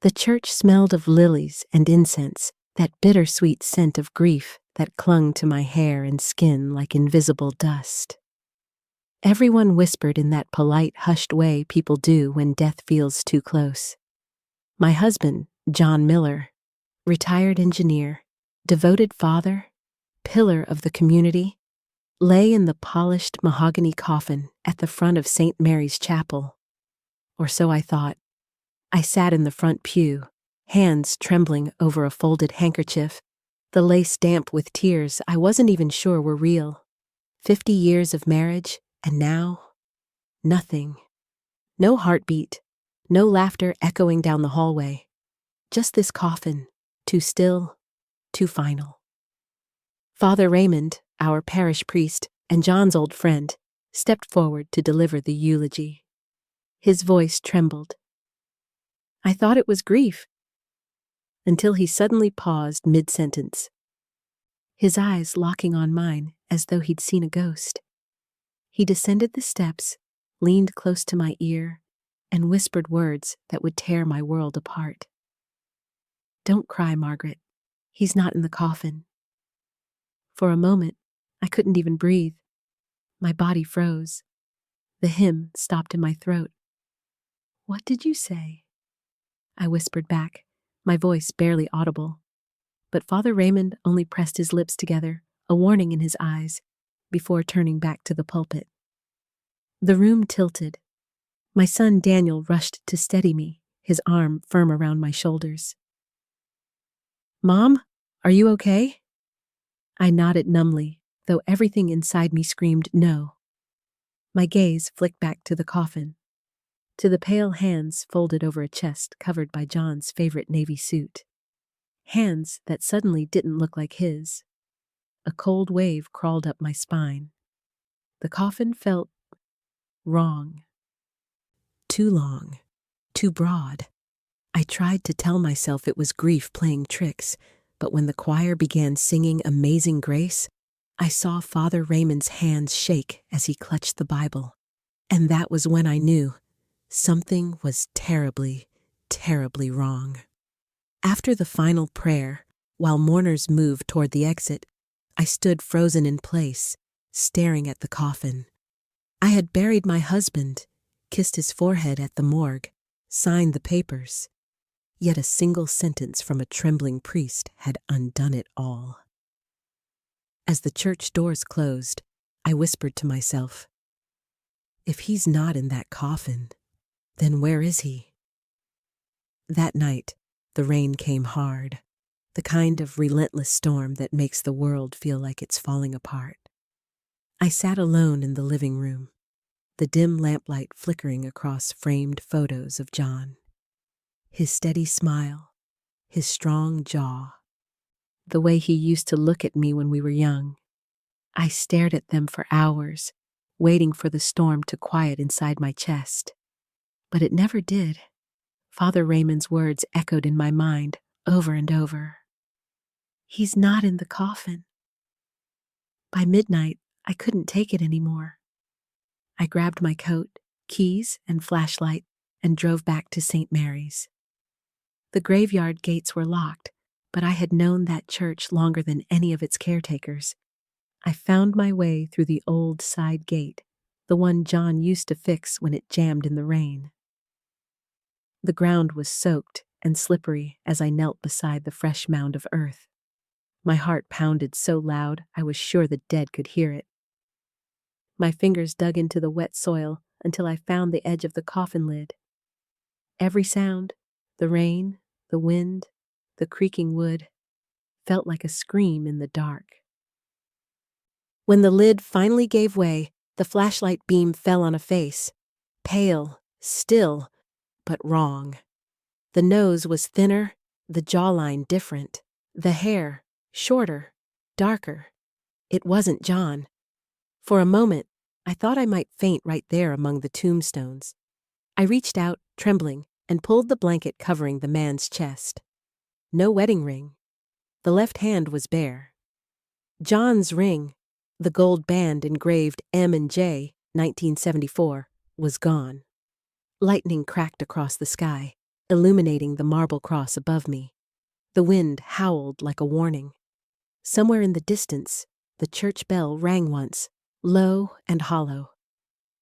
The church smelled of lilies and incense, that bittersweet scent of grief that clung to my hair and skin like invisible dust. Everyone whispered in that polite, hushed way people do when death feels too close. My husband, John Miller, retired engineer, devoted father, pillar of the community, lay in the polished mahogany coffin at the front of St. Mary's Chapel. Or so I thought. I sat in the front pew, hands trembling over a folded handkerchief, the lace damp with tears I wasn't even sure were real. 50 years of marriage, and now, nothing. No heartbeat, no laughter echoing down the hallway. Just this coffin, too still, too final. Father Raymond, our parish priest, and John's old friend, stepped forward to deliver the eulogy. His voice trembled. I thought it was grief, until he suddenly paused mid-sentence, his eyes locking on mine as though he'd seen a ghost. He descended the steps, leaned close to my ear, and whispered words that would tear my world apart. Don't cry, Margaret. He's not in the coffin. For a moment, I couldn't even breathe. My body froze. The hymn stopped in my throat. What did you say? I whispered back, my voice barely audible. But Father Raymond only pressed his lips together, a warning in his eyes, before turning back to the pulpit. The room tilted. My son Daniel rushed to steady me, his arm firm around my shoulders. Mom, are you okay? I nodded numbly, though everything inside me screamed no. My gaze flicked back to the coffin, to the pale hands folded over a chest covered by John's favorite navy suit. Hands that suddenly didn't look like his. A cold wave crawled up my spine. The coffin felt wrong. Too long. Too broad. I tried to tell myself it was grief playing tricks, but when the choir began singing Amazing Grace, I saw Father Raymond's hands shake as he clutched the Bible. And that was when I knew something was terribly, terribly wrong. After the final prayer, while mourners moved toward the exit, I stood frozen in place, staring at the coffin. I had buried my husband, kissed his forehead at the morgue, signed the papers. Yet a single sentence from a trembling priest had undone it all. As the church doors closed, I whispered to myself, if he's not in that coffin, then where is he? That night, the rain came hard, the kind of relentless storm that makes the world feel like it's falling apart. I sat alone in the living room, the dim lamplight flickering across framed photos of John. His steady smile, his strong jaw, the way he used to look at me when we were young. I stared at them for hours, waiting for the storm to quiet inside my chest. But it never did. Father Raymond's words echoed in my mind over and over. He's not in the coffin. By midnight, I couldn't take it anymore. I grabbed my coat, keys, and flashlight and drove back to St. Mary's. The graveyard gates were locked, but I had known that church longer than any of its caretakers. I found my way through the old side gate, the one John used to fix when it jammed in the rain. The ground was soaked and slippery as I knelt beside the fresh mound of earth. My heart pounded so loud I was sure the dead could hear it. My fingers dug into the wet soil until I found the edge of the coffin lid. Every sound, the rain, the wind, the creaking wood, felt like a scream in the dark. When the lid finally gave way, the flashlight beam fell on a face, pale, still, but wrong. The nose was thinner, the jawline different, the hair shorter, darker. It wasn't John. For a moment, I thought I might faint right there among the tombstones. I reached out, trembling, and pulled the blanket covering the man's chest. No wedding ring. The left hand was bare. John's ring, the gold band engraved M and J, 1974, was gone. Lightning cracked across the sky, illuminating the marble cross above me. The wind howled like a warning. Somewhere in the distance, the church bell rang once, low and hollow.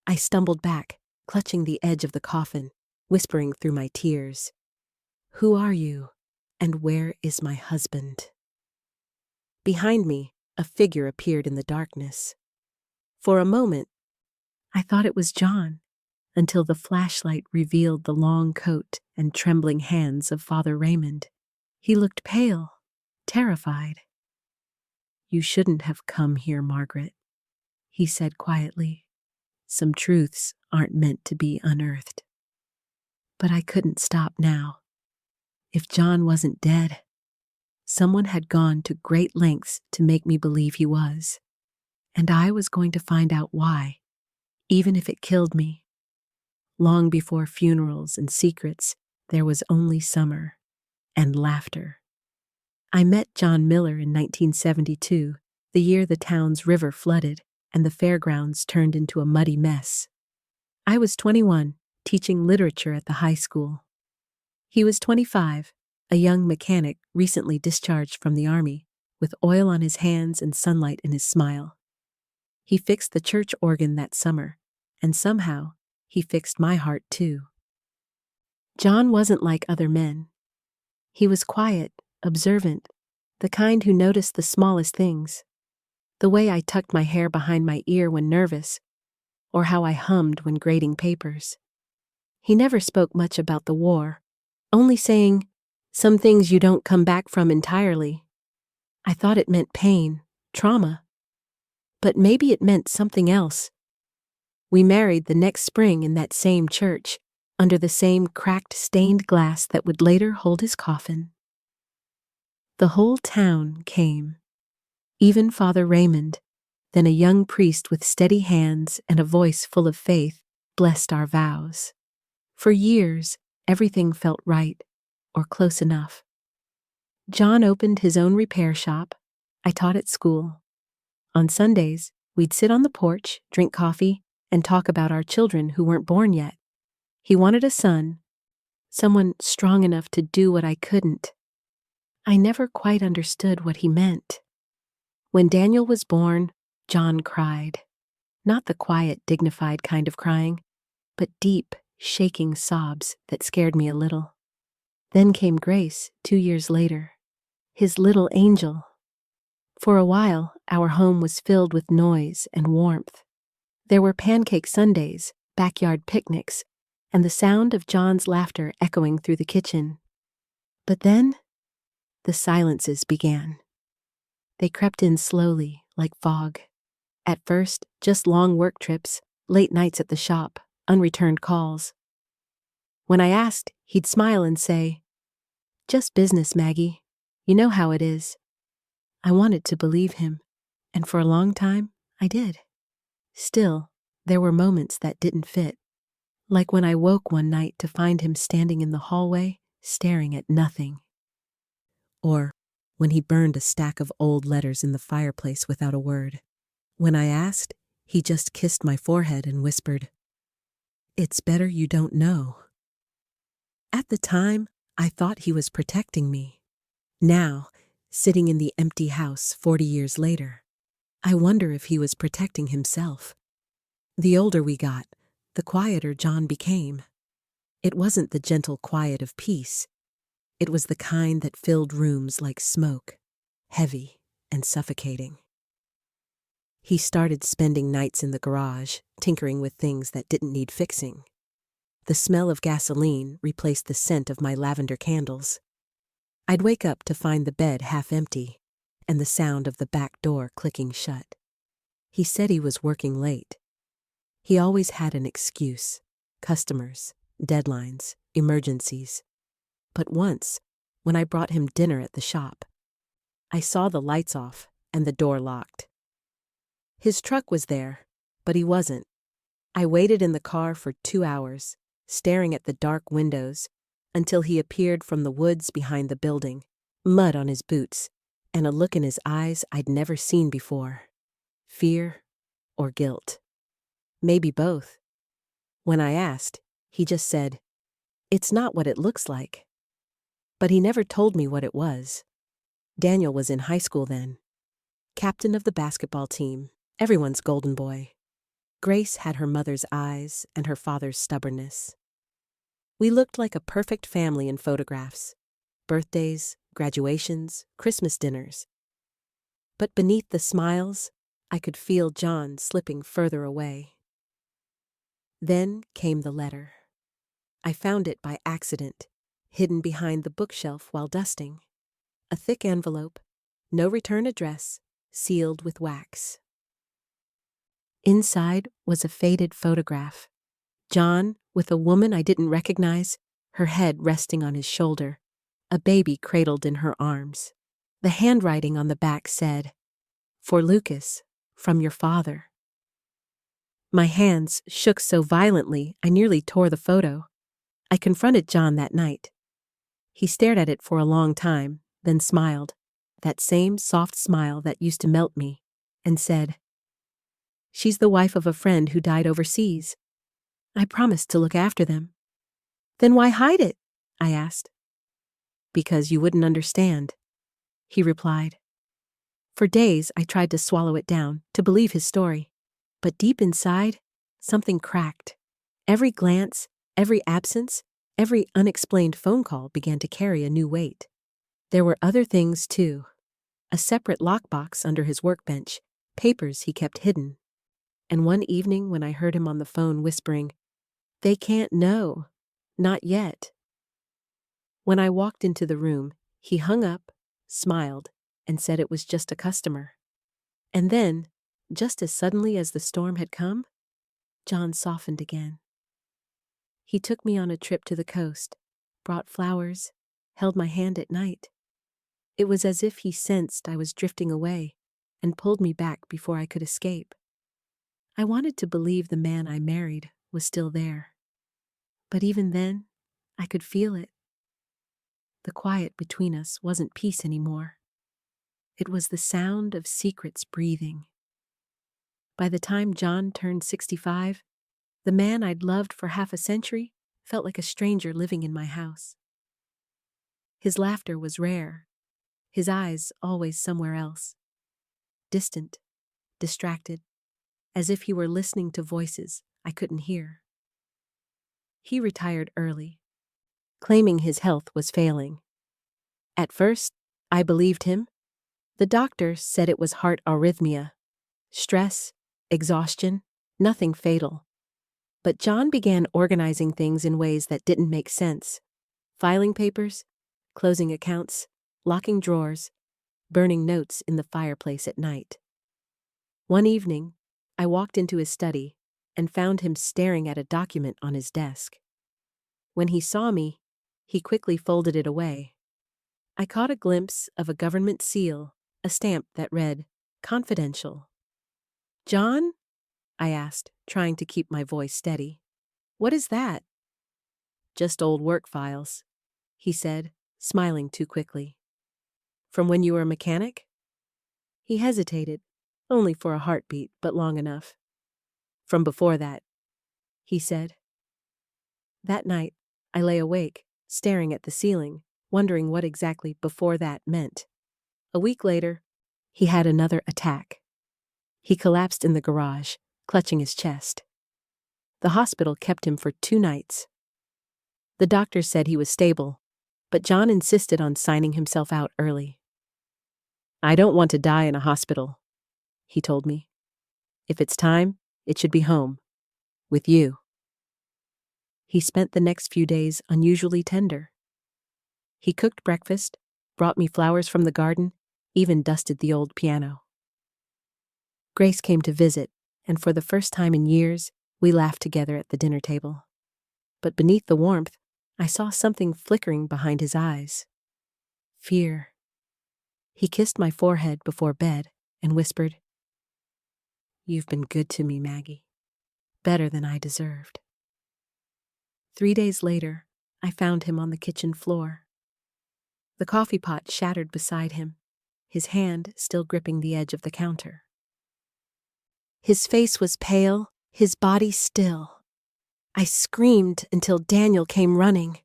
I stumbled back, clutching the edge of the coffin, whispering through my tears, "Who are you, and where is my husband?" Behind me, a figure appeared in the darkness. For a moment, I thought it was John, until the flashlight revealed the long coat and trembling hands of Father Raymond. He looked pale, terrified. "You shouldn't have come here, Margaret," he said quietly. "Some truths aren't meant to be unearthed." But I couldn't stop now. If John wasn't dead, someone had gone to great lengths to make me believe he was, and I was going to find out why, even if it killed me. Long before funerals and secrets, there was only summer and laughter. I met John Miller in 1972, the year the town's river flooded and the fairgrounds turned into a muddy mess. I was 21, teaching literature at the high school. He was 25, a young mechanic recently discharged from the army, with oil on his hands and sunlight in his smile. He fixed the church organ that summer, and somehow he fixed my heart too. John wasn't like other men. He was quiet, observant, the kind who noticed the smallest things. The way I tucked my hair behind my ear when nervous, or how I hummed when grading papers. He never spoke much about the war, only saying, "Some things you don't come back from entirely." I thought it meant pain, trauma. But maybe it meant something else. We married the next spring in that same church, under the same cracked stained glass that would later hold his coffin. The whole town came. Even Father Raymond, then a young priest with steady hands and a voice full of faith, blessed our vows. For years, everything felt right, or close enough. John opened his own repair shop. I taught at school. On Sundays, we'd sit on the porch, drink coffee, and talk about our children who weren't born yet. He wanted a son, someone strong enough to do what I couldn't. I never quite understood what he meant. When Daniel was born, John cried. Not the quiet, dignified kind of crying, but deep, shaking sobs that scared me a little. Then came Grace 2 years later, his little angel. For a while, our home was filled with noise and warmth. There were pancake Sundays, backyard picnics, and the sound of John's laughter echoing through the kitchen. But then, the silences began. They crept in slowly, like fog. At first, just long work trips, late nights at the shop, unreturned calls. When I asked, he'd smile and say, "Just business, Maggie. You know how it is." I wanted to believe him, and for a long time, I did. Still, there were moments that didn't fit. Like when I woke one night to find him standing in the hallway, staring at nothing. Or when he burned a stack of old letters in the fireplace without a word. When I asked, he just kissed my forehead and whispered, "It's better you don't know." At the time, I thought he was protecting me. Now, sitting in the empty house 40 years later, I wonder if he was protecting himself. The older we got, the quieter John became. It wasn't the gentle quiet of peace. It was the kind that filled rooms like smoke, heavy and suffocating. He started spending nights in the garage, tinkering with things that didn't need fixing. The smell of gasoline replaced the scent of my lavender candles. I'd wake up to find the bed half empty and the sound of the back door clicking shut. He said he was working late. He always had an excuse: customers, deadlines, emergencies. But once, when I brought him dinner at the shop, I saw the lights off and the door locked. His truck was there, but he wasn't. I waited in the car for 2 hours, staring at the dark windows, until he appeared from the woods behind the building, mud on his boots, and a look in his eyes I'd never seen before. Fear or guilt. Maybe both. When I asked, he just said, It's not what it looks like. But he never told me what it was. Daniel was in high school then. Captain of the basketball team, everyone's golden boy. Grace had her mother's eyes and her father's stubbornness. We looked like a perfect family in photographs. Birthdays, graduations, Christmas dinners. But beneath the smiles, I could feel John slipping further away. Then came the letter. I found it by accident, hidden behind the bookshelf while dusting. A thick envelope, no return address, sealed with wax. Inside was a faded photograph. John, with a woman I didn't recognize, her head resting on his shoulder, a baby cradled in her arms. The handwriting on the back said, "For Lucas, from your father." My hands shook so violently I nearly tore the photo. I confronted John that night. He stared at it for a long time, then smiled, that same soft smile that used to melt me, and said, "She's the wife of a friend who died overseas. I promised to look after them." "Then why hide it?" I asked. "Because you wouldn't understand," he replied. For days I tried to swallow it down, to believe his story. But deep inside, something cracked. Every glance, every absence, every unexplained phone call began to carry a new weight. There were other things, too. A separate lockbox under his workbench, papers he kept hidden. And one evening when I heard him on the phone whispering, "They can't know. Not yet." When I walked into the room, he hung up, smiled, and said it was just a customer. And then, just as suddenly as the storm had come, John softened again. He took me on a trip to the coast, brought flowers, held my hand at night. It was as if he sensed I was drifting away and pulled me back before I could escape. I wanted to believe the man I married was still there. But even then, I could feel it. The quiet between us wasn't peace anymore. It was the sound of secrets breathing. By the time John turned 65, the man I'd loved for half a century felt like a stranger living in my house. His laughter was rare, his eyes always somewhere else. Distant, distracted, as if he were listening to voices I couldn't hear. He retired early, claiming his health was failing. At first, I believed him. The doctor said it was heart arrhythmia, stress, exhaustion, nothing fatal. But John began organizing things in ways that didn't make sense. Filing papers, closing accounts, locking drawers, burning notes in the fireplace at night. One evening, I walked into his study and found him staring at a document on his desk. When he saw me, he quickly folded it away. I caught a glimpse of a government seal, a stamp that read, "Confidential." "John?" I asked, trying to keep my voice steady. "What is that?" "Just old work files," he said, smiling too quickly. "From when you were a mechanic?" He hesitated, only for a heartbeat, but long enough. "From before that," he said. That night, I lay awake, staring at the ceiling, wondering what exactly "before that" meant. A week later, he had another attack. He collapsed in the garage, clutching his chest. The hospital kept him for 2 nights. The doctor said he was stable, but John insisted on signing himself out early. "I don't want to die in a hospital," he told me. "If it's time, it should be home, with you." He spent the next few days unusually tender. He cooked breakfast, brought me flowers from the garden, even dusted the old piano. Grace came to visit, and for the first time in years, we laughed together at the dinner table. But beneath the warmth, I saw something flickering behind his eyes. Fear. He kissed my forehead before bed and whispered, "You've been good to me, Maggie. Better than I deserved." 3 days later, I found him on the kitchen floor. The coffee pot shattered beside him, his hand still gripping the edge of the counter. His face was pale, his body still. I screamed until Daniel came running.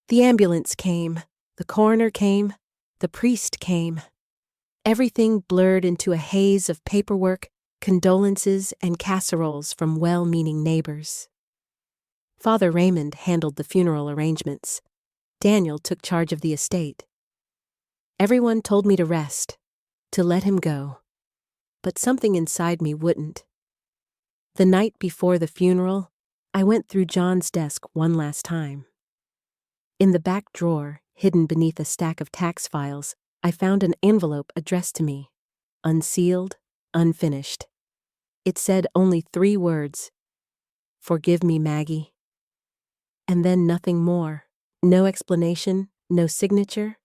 The ambulance came, the coroner came, the priest came. Everything blurred into a haze of paperwork, condolences, and casseroles from well-meaning neighbors. Father Raymond handled the funeral arrangements. Daniel took charge of the estate. Everyone told me to rest, to let him go. But something inside me wouldn't. The night before the funeral, I went through John's desk one last time. In the back drawer, hidden beneath a stack of tax files, I found an envelope addressed to me, unsealed, unfinished. It said only 3 words: "Forgive me, Maggie." And then nothing more. No explanation, no signature,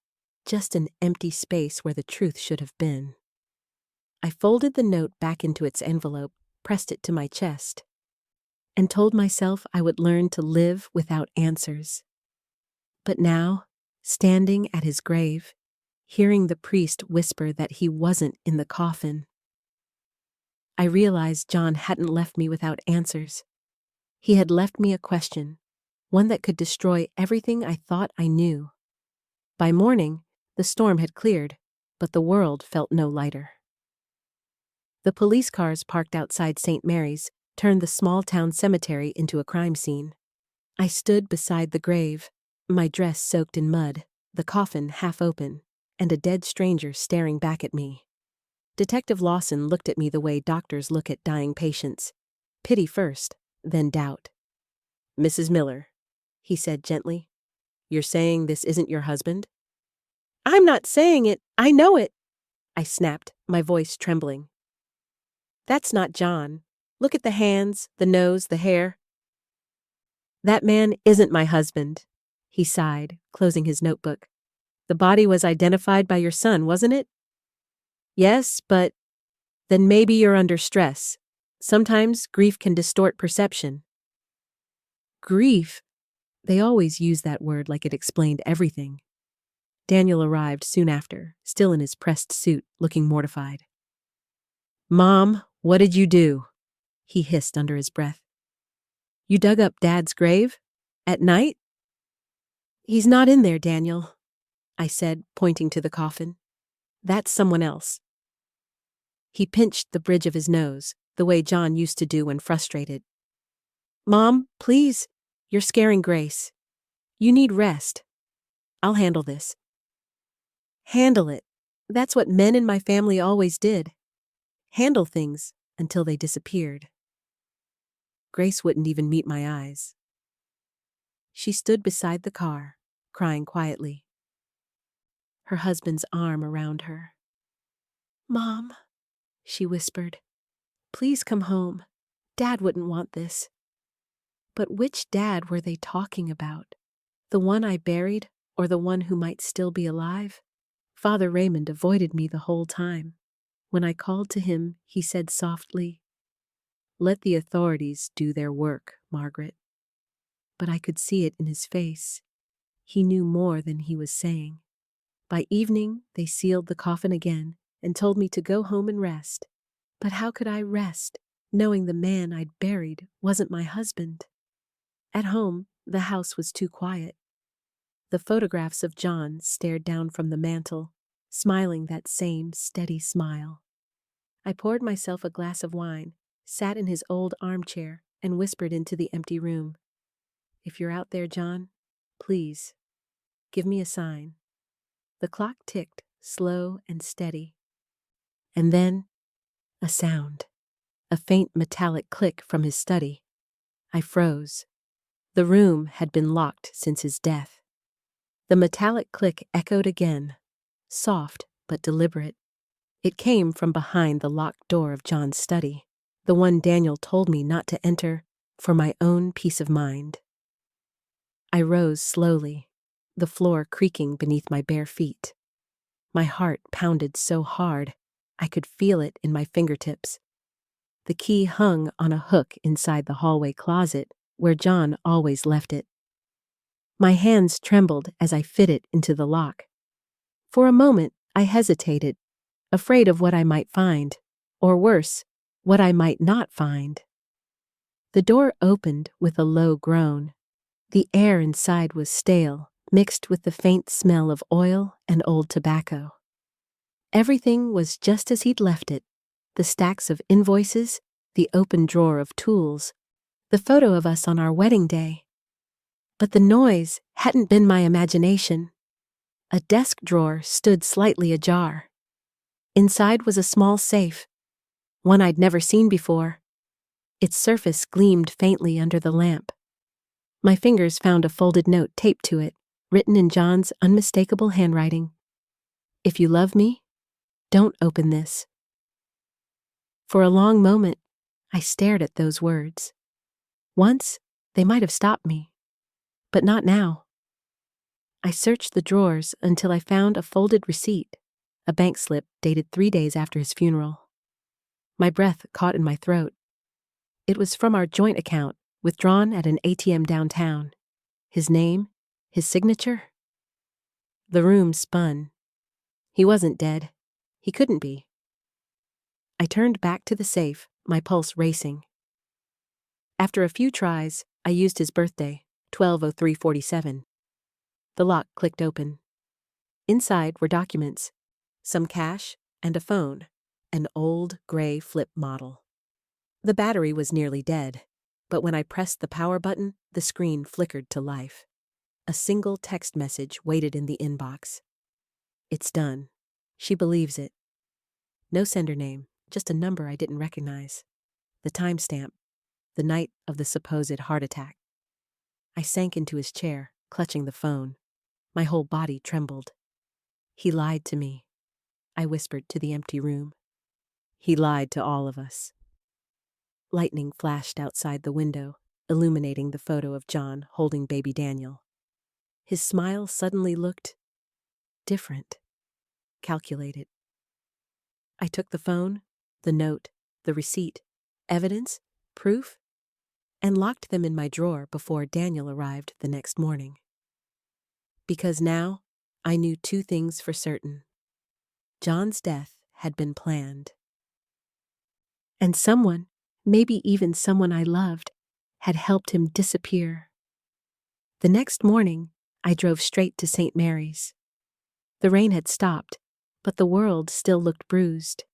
just an empty space where the truth should have been. I folded the note back into its envelope, pressed it to my chest, and told myself I would learn to live without answers. But now, standing at his grave, hearing the priest whisper that he wasn't in the coffin, I realized John hadn't left me without answers. He had left me a question, one that could destroy everything I thought I knew. By morning, the storm had cleared, but the world felt no lighter. The police cars parked outside St. Mary's turned the small-town cemetery into a crime scene. I stood beside the grave, my dress soaked in mud, the coffin half open, and a dead stranger staring back at me. Detective Lawson looked at me the way doctors look at dying patients. Pity first, then doubt. "Mrs. Miller," he said gently, "you're saying this isn't your husband?" "I'm not saying it, I know it," I snapped, my voice trembling. "That's not John. Look at the hands, the nose, the hair." "That man isn't my husband," he sighed, closing his notebook. "The body was identified by your son, wasn't it?" "Yes, but..." "Then maybe you're under stress. Sometimes grief can distort perception." Grief? They always use that word like it explained everything. Daniel arrived soon after, still in his pressed suit, looking mortified. "Mom, what did you do?" he hissed under his breath. "You dug up Dad's grave? At night?" "He's not in there, Daniel," I said, pointing to the coffin. "That's someone else." He pinched the bridge of his nose, the way John used to do when frustrated. "Mom, please, you're scaring Grace. You need rest. I'll handle this." "Handle it. That's what men in my family always did. Handle things until they disappeared." Grace wouldn't even meet my eyes. She stood beside the car, crying quietly, her husband's arm around her. "Mom," she whispered, "please come home. Dad wouldn't want this." But which dad were they talking about? The one I buried, or the one who might still be alive? Father Raymond avoided me the whole time. When I called to him, he said softly, "Let the authorities do their work, Margaret." But I could see it in his face. He knew more than he was saying. By evening, they sealed the coffin again and told me to go home and rest. But how could I rest, knowing the man I'd buried wasn't my husband? At home, the house was too quiet. The photographs of John stared down from the mantel, smiling that same steady smile. I poured myself a glass of wine, sat in his old armchair, and whispered into the empty room. "If you're out there, John, please, give me a sign." The clock ticked, slow and steady. And then, a sound. A faint metallic click from his study. I froze. The room had been locked since his death. The metallic click echoed again, soft but deliberate. It came from behind the locked door of John's study, the one Daniel told me not to enter for my own peace of mind. I rose slowly, the floor creaking beneath my bare feet. My heart pounded so hard, I could feel it in my fingertips. The key hung on a hook inside the hallway closet, where John always left it. My hands trembled as I fit it into the lock. For a moment, I hesitated, afraid of what I might find, or worse, what I might not find. The door opened with a low groan. The air inside was stale, mixed with the faint smell of oil and old tobacco. Everything was just as he'd left it: the stacks of invoices, the open drawer of tools, the photo of us on our wedding day. But the noise hadn't been my imagination. A desk drawer stood slightly ajar. Inside was a small safe, one I'd never seen before. Its surface gleamed faintly under the lamp. My fingers found a folded note taped to it, written in John's unmistakable handwriting. "If you love me, don't open this." For a long moment, I stared at those words. Once, they might have stopped me, but not now. I searched the drawers until I found a folded receipt, a bank slip dated 3 days after his funeral. My breath caught in my throat. It was from our joint account, withdrawn at an ATM downtown. His name, his signature. The room spun. He wasn't dead. He couldn't be. I turned back to the safe, my pulse racing. After a few tries, I used his birthday, 12/03/47. The lock clicked open. Inside were documents, some cash, and a phone, an old gray flip model. The battery was nearly dead, but when I pressed the power button, the screen flickered to life. A single text message waited in the inbox. "It's done. She believes it." No sender name, just a number I didn't recognize. The timestamp, the night of the supposed heart attack. I sank into his chair, clutching the phone. My whole body trembled. "He lied to me," I whispered to the empty room. "He lied to all of us." Lightning flashed outside the window, illuminating the photo of John holding baby Daniel. His smile suddenly looked different, calculated. I took the phone, the note, the receipt, evidence, proof, and locked them in my drawer before Daniel arrived the next morning. Because now I knew 2 things for certain. John's death had been planned. And someone, maybe even someone I loved, had helped him disappear. The next morning, I drove straight to St. Mary's. The rain had stopped, but the world still looked bruised.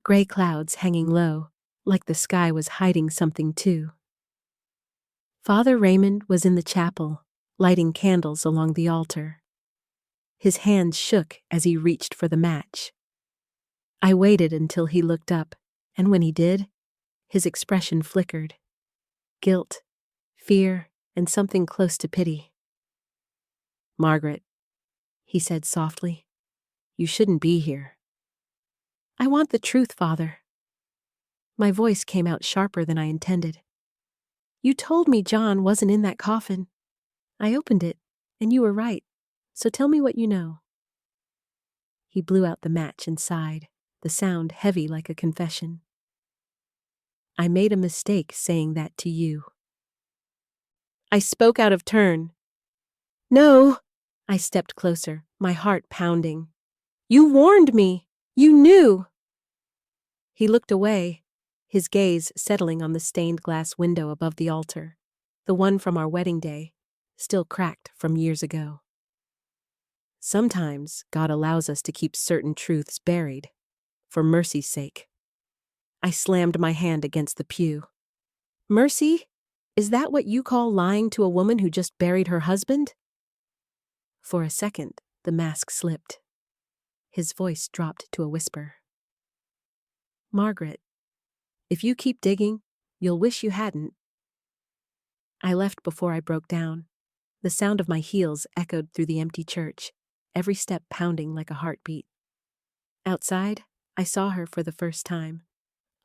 Gray clouds hanging low, like the sky was hiding something too. Father Raymond was in the chapel, lighting candles along the altar. His hands shook as he reached for the match. I waited until he looked up, and when he did, his expression flickered. Guilt, fear, and something close to pity. "Margaret," he said softly, "you shouldn't be here." "I want the truth, Father." My voice came out sharper than I intended. "You told me John wasn't in that coffin. I opened it, and you were right. So tell me what you know." He blew out the match and sighed, the sound heavy like a confession. "I made a mistake saying that to you." I spoke out of turn. "No!" I stepped closer, my heart pounding. "You warned me! You knew!" He looked away, his gaze settling on the stained glass window above the altar, the one from our wedding day, still cracked from years ago. Sometimes God allows us to keep certain truths buried, for mercy's sake. I slammed my hand against the pew. "Mercy? Is that what you call lying to a woman who just buried her husband?" For a second, the mask slipped. His voice dropped to a whisper. "Margaret, if you keep digging, you'll wish you hadn't." I left before I broke down. The sound of my heels echoed through the empty church, every step pounding like a heartbeat. Outside, I saw her for the first time.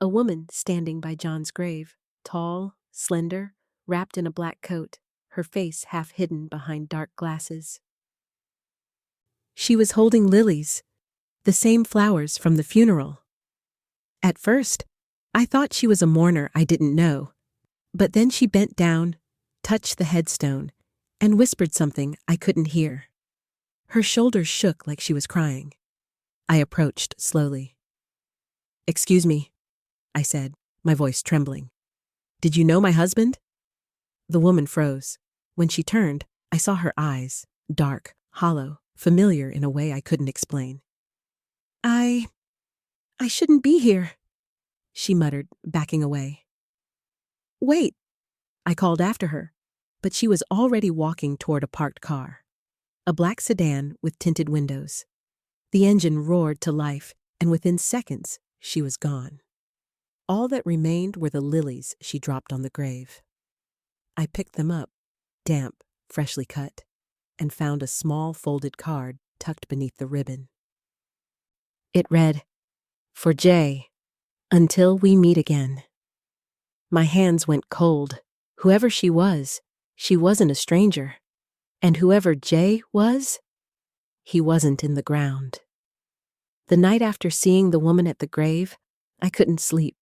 A woman standing by John's grave, tall, slender, wrapped in a black coat, her face half hidden behind dark glasses. She was holding lilies, the same flowers from the funeral. At first, I thought she was a mourner I didn't know, but then she bent down, touched the headstone, and whispered something I couldn't hear. Her shoulders shook like she was crying. I approached slowly. "Excuse me," I said, my voice trembling. Did you know my husband?" The woman froze. When she turned, I saw her eyes, dark, hollow, familiar in a way I couldn't explain. I shouldn't be here," she muttered, backing away. "Wait," I called after her, but she was already walking toward a parked car. A black sedan with tinted windows. The engine roared to life, and within seconds, she was gone. All that remained were the lilies she dropped on the grave. I picked them up, damp, freshly cut, and found a small folded card tucked beneath the ribbon. It read, "For Jay, until we meet again." My hands went cold. Whoever she wasn't a stranger. And whoever Jay was, he wasn't in the ground. The night after seeing the woman at the grave, I couldn't sleep.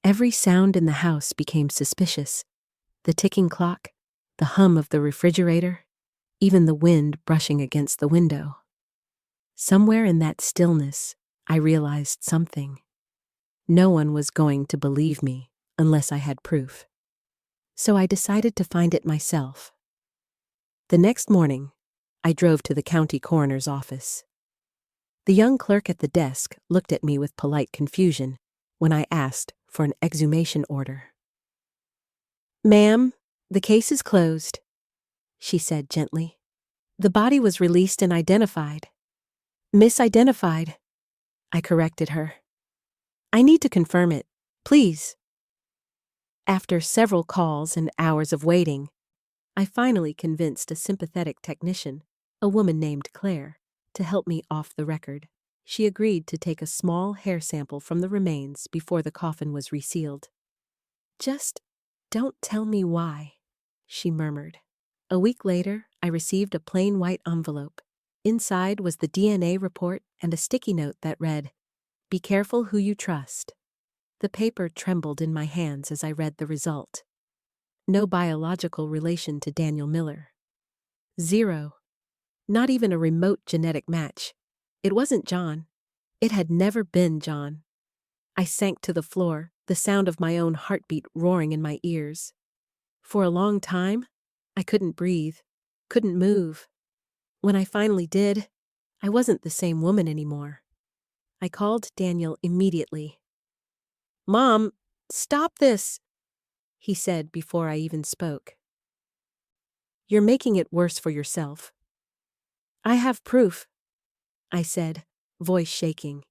Every sound in the house became suspicious. The ticking clock, the hum of the refrigerator, even the wind brushing against the window. Somewhere in that stillness, I realized something. No one was going to believe me unless I had proof. So I decided to find it myself. The next morning, I drove to the county coroner's office. The young clerk at the desk looked at me with polite confusion when I asked for an exhumation order. "Ma'am, the case is closed," she said gently. "The body was released and identified." "Misidentified," I corrected her. "I need to confirm it, please." After several calls and hours of waiting, I finally convinced a sympathetic technician, a woman named Claire, to help me off the record. She agreed to take a small hair sample from the remains before the coffin was resealed. "Just don't tell me why," she murmured. A week later, I received a plain white envelope. Inside was the DNA report and a sticky note that read, "Be careful who you trust." The paper trembled in my hands as I read the result. No biological relation to Daniel Miller. 0. Not even a remote genetic match. It wasn't John. It had never been John. I sank to the floor, the sound of my own heartbeat roaring in my ears. For a long time, I couldn't breathe, couldn't move. When I finally did, I wasn't the same woman anymore. I called Daniel immediately. "Mom, stop this," he said before I even spoke. "You're making it worse for yourself." "I have proof," I said, voice shaking.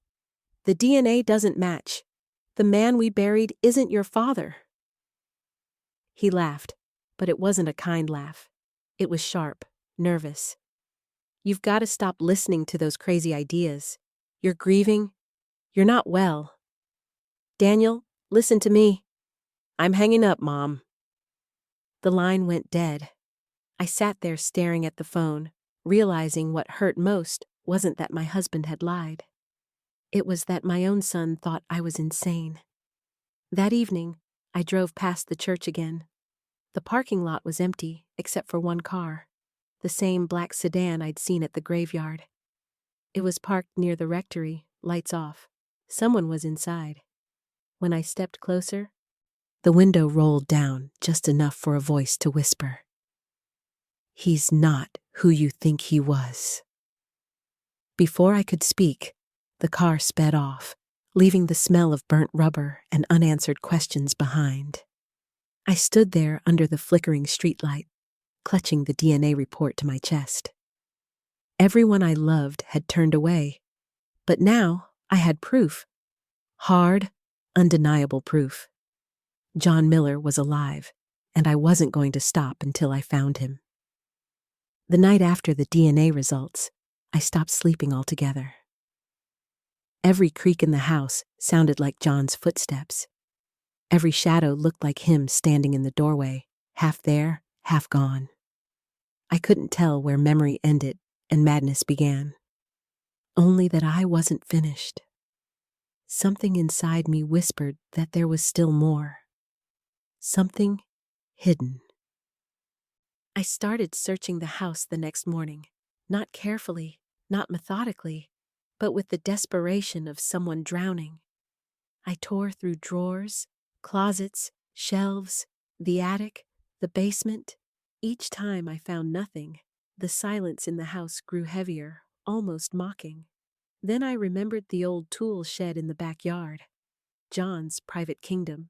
"The DNA doesn't match. The man we buried isn't your father." He laughed, but it wasn't a kind laugh. It was sharp, nervous. "You've got to stop listening to those crazy ideas. You're grieving. You're not well. Daniel, listen to me." "I'm hanging up, Mom." The line went dead. I sat there staring at the phone, realizing what hurt most wasn't that my husband had lied. It was that my own son thought I was insane. That evening, I drove past the church again. The parking lot was empty, except for one car, the same black sedan I'd seen at the graveyard. It was parked near the rectory, lights off. Someone was inside. When I stepped closer, the window rolled down just enough for a voice to whisper, "He's not who you think he was." Before I could speak, the car sped off, leaving the smell of burnt rubber and unanswered questions behind. I stood there under the flickering streetlight, clutching the DNA report to my chest. Everyone I loved had turned away, but now I had proof. Hard, undeniable proof. John Miller was alive, and I wasn't going to stop until I found him. The night after the DNA results, I stopped sleeping altogether. Every creak in the house sounded like John's footsteps. Every shadow looked like him standing in the doorway, half there, half gone. I couldn't tell where memory ended and madness began. Only that I wasn't finished. Something inside me whispered that there was still more. Something hidden. I started searching the house the next morning, not carefully, not methodically, but with the desperation of someone drowning. I tore through drawers, closets, Shelves, the attic, the basement. Each time I found nothing, the silence in the house grew heavier, almost mocking. Then I remembered the old tool shed in the backyard. John's private kingdom.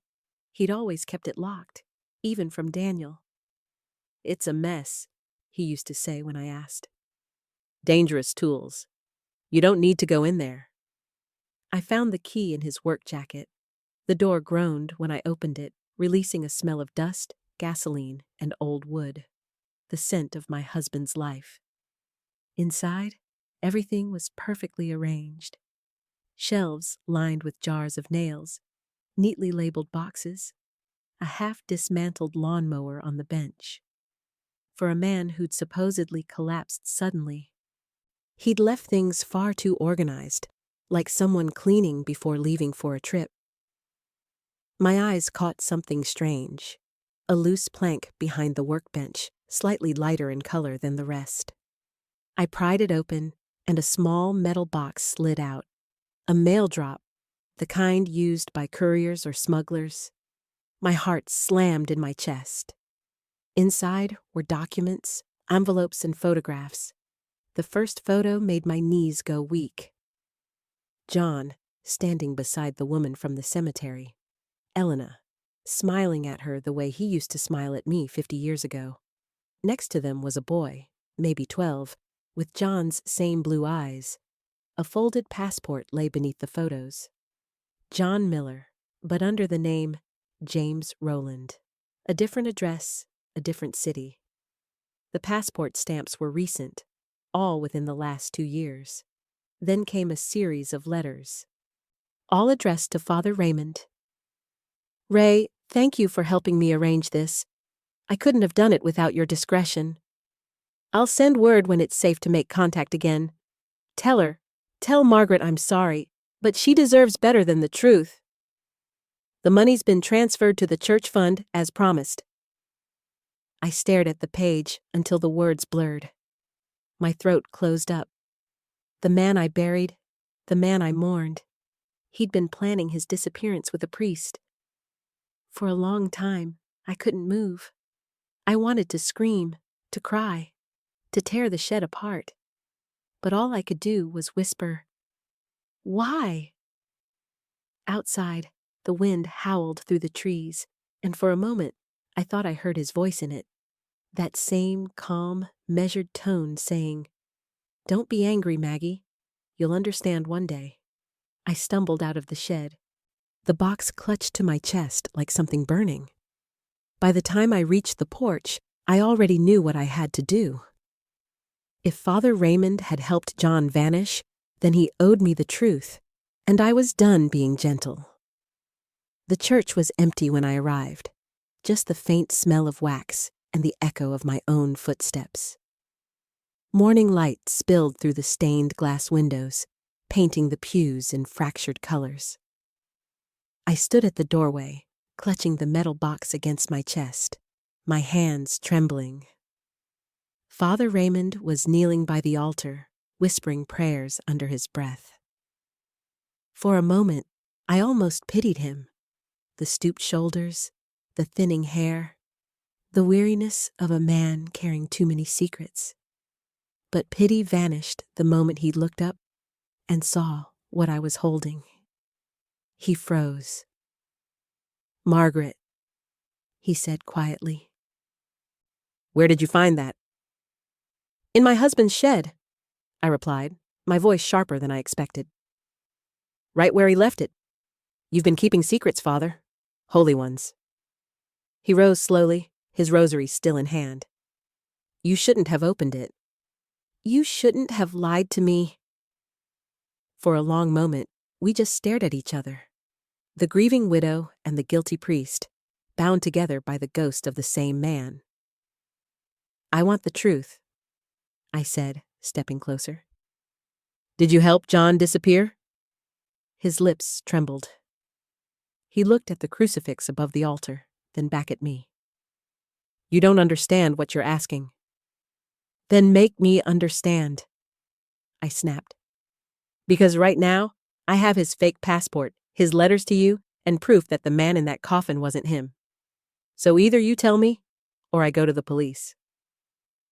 He'd always kept it locked, even from Daniel. "It's a mess," he used to say when I asked. "Dangerous tools. You don't need to go in there." I found the key in his work jacket. The door groaned when I opened it, releasing a smell of dust, gasoline, and old wood. The scent of my husband's life. Inside, everything was perfectly arranged. Shelves lined with jars of nails, neatly labeled boxes, a half-dismantled lawnmower on the bench. For a man who'd supposedly collapsed suddenly, he'd left things far too organized, like someone cleaning before leaving for a trip. My eyes caught something strange, a loose plank behind the workbench, slightly lighter in color than the rest. I pried it open, and a small metal box slid out. A mail drop, the kind used by couriers or smugglers. My heart slammed in my chest. Inside were documents, envelopes, and photographs. The first photo made my knees go weak. John, standing beside the woman from the cemetery. Elena, smiling at her the way he used to smile at me 50 years ago. Next to them was a boy, maybe 12, with John's same blue eyes. A folded passport lay beneath the photos. John Miller, but under the name James Rowland. A different address, a different city. The passport stamps were recent, all within the last 2 years. Then came a series of letters, all addressed to Father Raymond. "Ray, thank you for helping me arrange this. I couldn't have done it without your discretion. I'll send word when it's safe to make contact again. Tell Margaret I'm sorry, but she deserves better than the truth. The money's been transferred to the church fund as promised." I stared at the page until the words blurred. My throat closed up. The man I buried, the man I mourned. He'd been planning his disappearance with a priest. For a long time, I couldn't move. I wanted to scream, to cry, to tear the shed apart. But all I could do was whisper, "Why?" Outside, the wind howled through the trees, and for a moment, I thought I heard his voice in it. That same calm, measured tone saying, "Don't be angry, Maggie. You'll understand one day." I stumbled out of the shed. The box clutched to my chest like something burning. By the time I reached the porch, I already knew what I had to do. If Father Raymond had helped John vanish, then he owed me the truth, and I was done being gentle. The church was empty when I arrived, just the faint smell of wax and the echo of my own footsteps. Morning light spilled through the stained glass windows, painting the pews in fractured colors. I stood at the doorway, clutching the metal box against my chest, my hands trembling. Father Raymond was kneeling by the altar, whispering prayers under his breath. For a moment, I almost pitied him. The stooped shoulders, the thinning hair, the weariness of a man carrying too many secrets. But pity vanished the moment he looked up and saw what I was holding. He froze. "Margaret," he said quietly. "Where did you find that?" "In my husband's shed," I replied, my voice sharper than I expected. "Right where he left it. You've been keeping secrets, Father. Holy ones." He rose slowly, his rosary still in hand. "You shouldn't have opened it. You shouldn't have lied to me." For a long moment, we just stared at each other. The grieving widow and the guilty priest, bound together by the ghost of the same man. "I want the truth," I said, stepping closer. "Did you help John disappear?" His lips trembled. He looked at the crucifix above the altar, then back at me. "You don't understand what you're asking." "Then make me understand," I snapped. "Because right now, I have his fake passport, his letters to you, and proof that the man in that coffin wasn't him." So either you tell me, or I go to the police.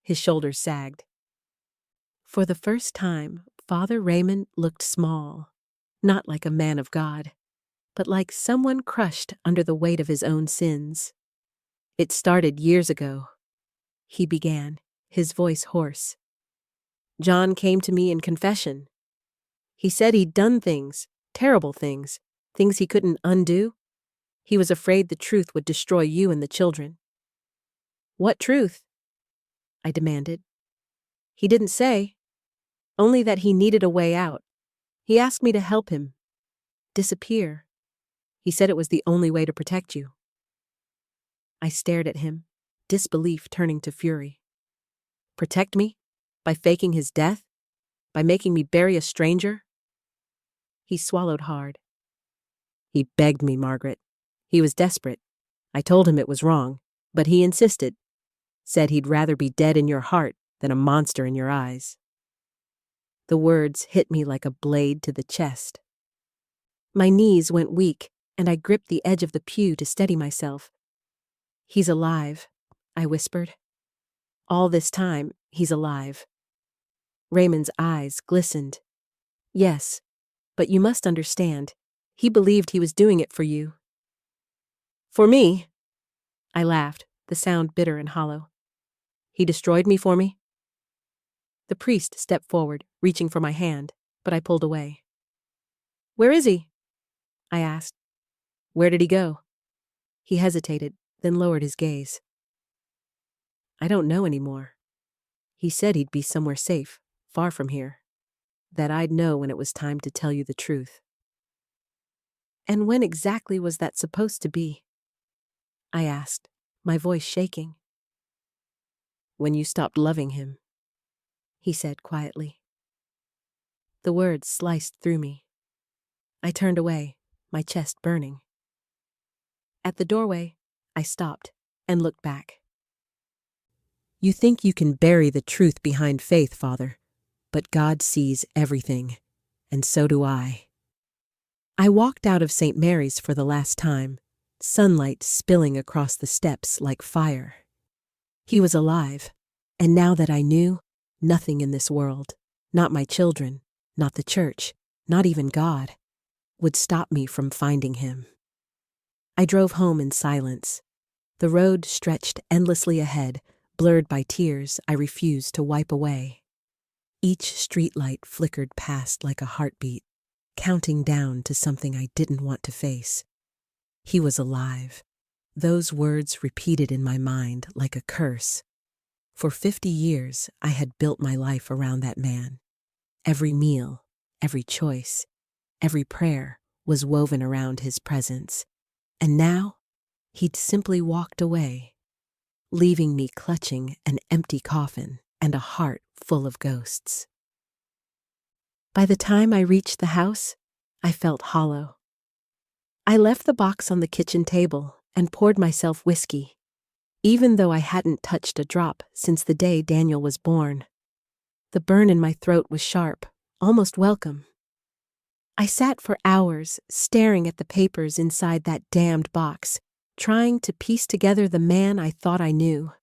His shoulders sagged. For the first time, Father Raymond looked small, not like a man of God, but like someone crushed under the weight of his own sins. It started years ago, he began, his voice hoarse. John came to me in confession. He said he'd done things, terrible things, things he couldn't undo. He was afraid the truth would destroy you and the children. What truth? I demanded. He didn't say, only that he needed a way out. He asked me to help him. Disappear. He said it was the only way to protect you. I stared at him, disbelief turning to fury. Protect me? By faking his death? By making me bury a stranger? He swallowed hard. He begged me, Margaret. He was desperate. I told him it was wrong, but he insisted. Said he'd rather be dead in your heart than a monster in your eyes. The words hit me like a blade to the chest. My knees went weak, and I gripped the edge of the pew to steady myself. He's alive, I whispered. All this time, he's alive. Raymond's eyes glistened. Yes, but you must understand, he believed he was doing it for you. For me? I laughed, the sound bitter and hollow. He destroyed me for me? The priest stepped forward, reaching for my hand, but I pulled away. Where is he? I asked. Where did he go? He hesitated, then lowered his gaze. I don't know anymore. He said he'd be somewhere safe, far from here. That I'd know when it was time to tell you the truth. And when exactly was that supposed to be? I asked, my voice shaking. When you stopped loving him, he said quietly. The words sliced through me. I turned away, my chest burning. At the doorway, I stopped and looked back. You think you can bury the truth behind faith, Father, but God sees everything, and so do I. I walked out of St. Mary's for the last time, sunlight spilling across the steps like fire. He was alive, and now that I knew, nothing in this world, not my children, not the church, not even God, would stop me from finding him. I drove home in silence. The road stretched endlessly ahead, blurred by tears I refused to wipe away. Each streetlight flickered past like a heartbeat, counting down to something I didn't want to face. He was alive. Those words repeated in my mind like a curse. For 50 years, I had built my life around that man. Every meal, every choice, every prayer was woven around his presence. And now, he'd simply walked away, leaving me clutching an empty coffin and a heart full of ghosts. By the time I reached the house, I felt hollow. I left the box on the kitchen table and poured myself whiskey, even though I hadn't touched a drop since the day Daniel was born. The burn in my throat was sharp, almost welcome. I sat for hours staring at the papers inside that damned box, trying to piece together the man I thought I knew.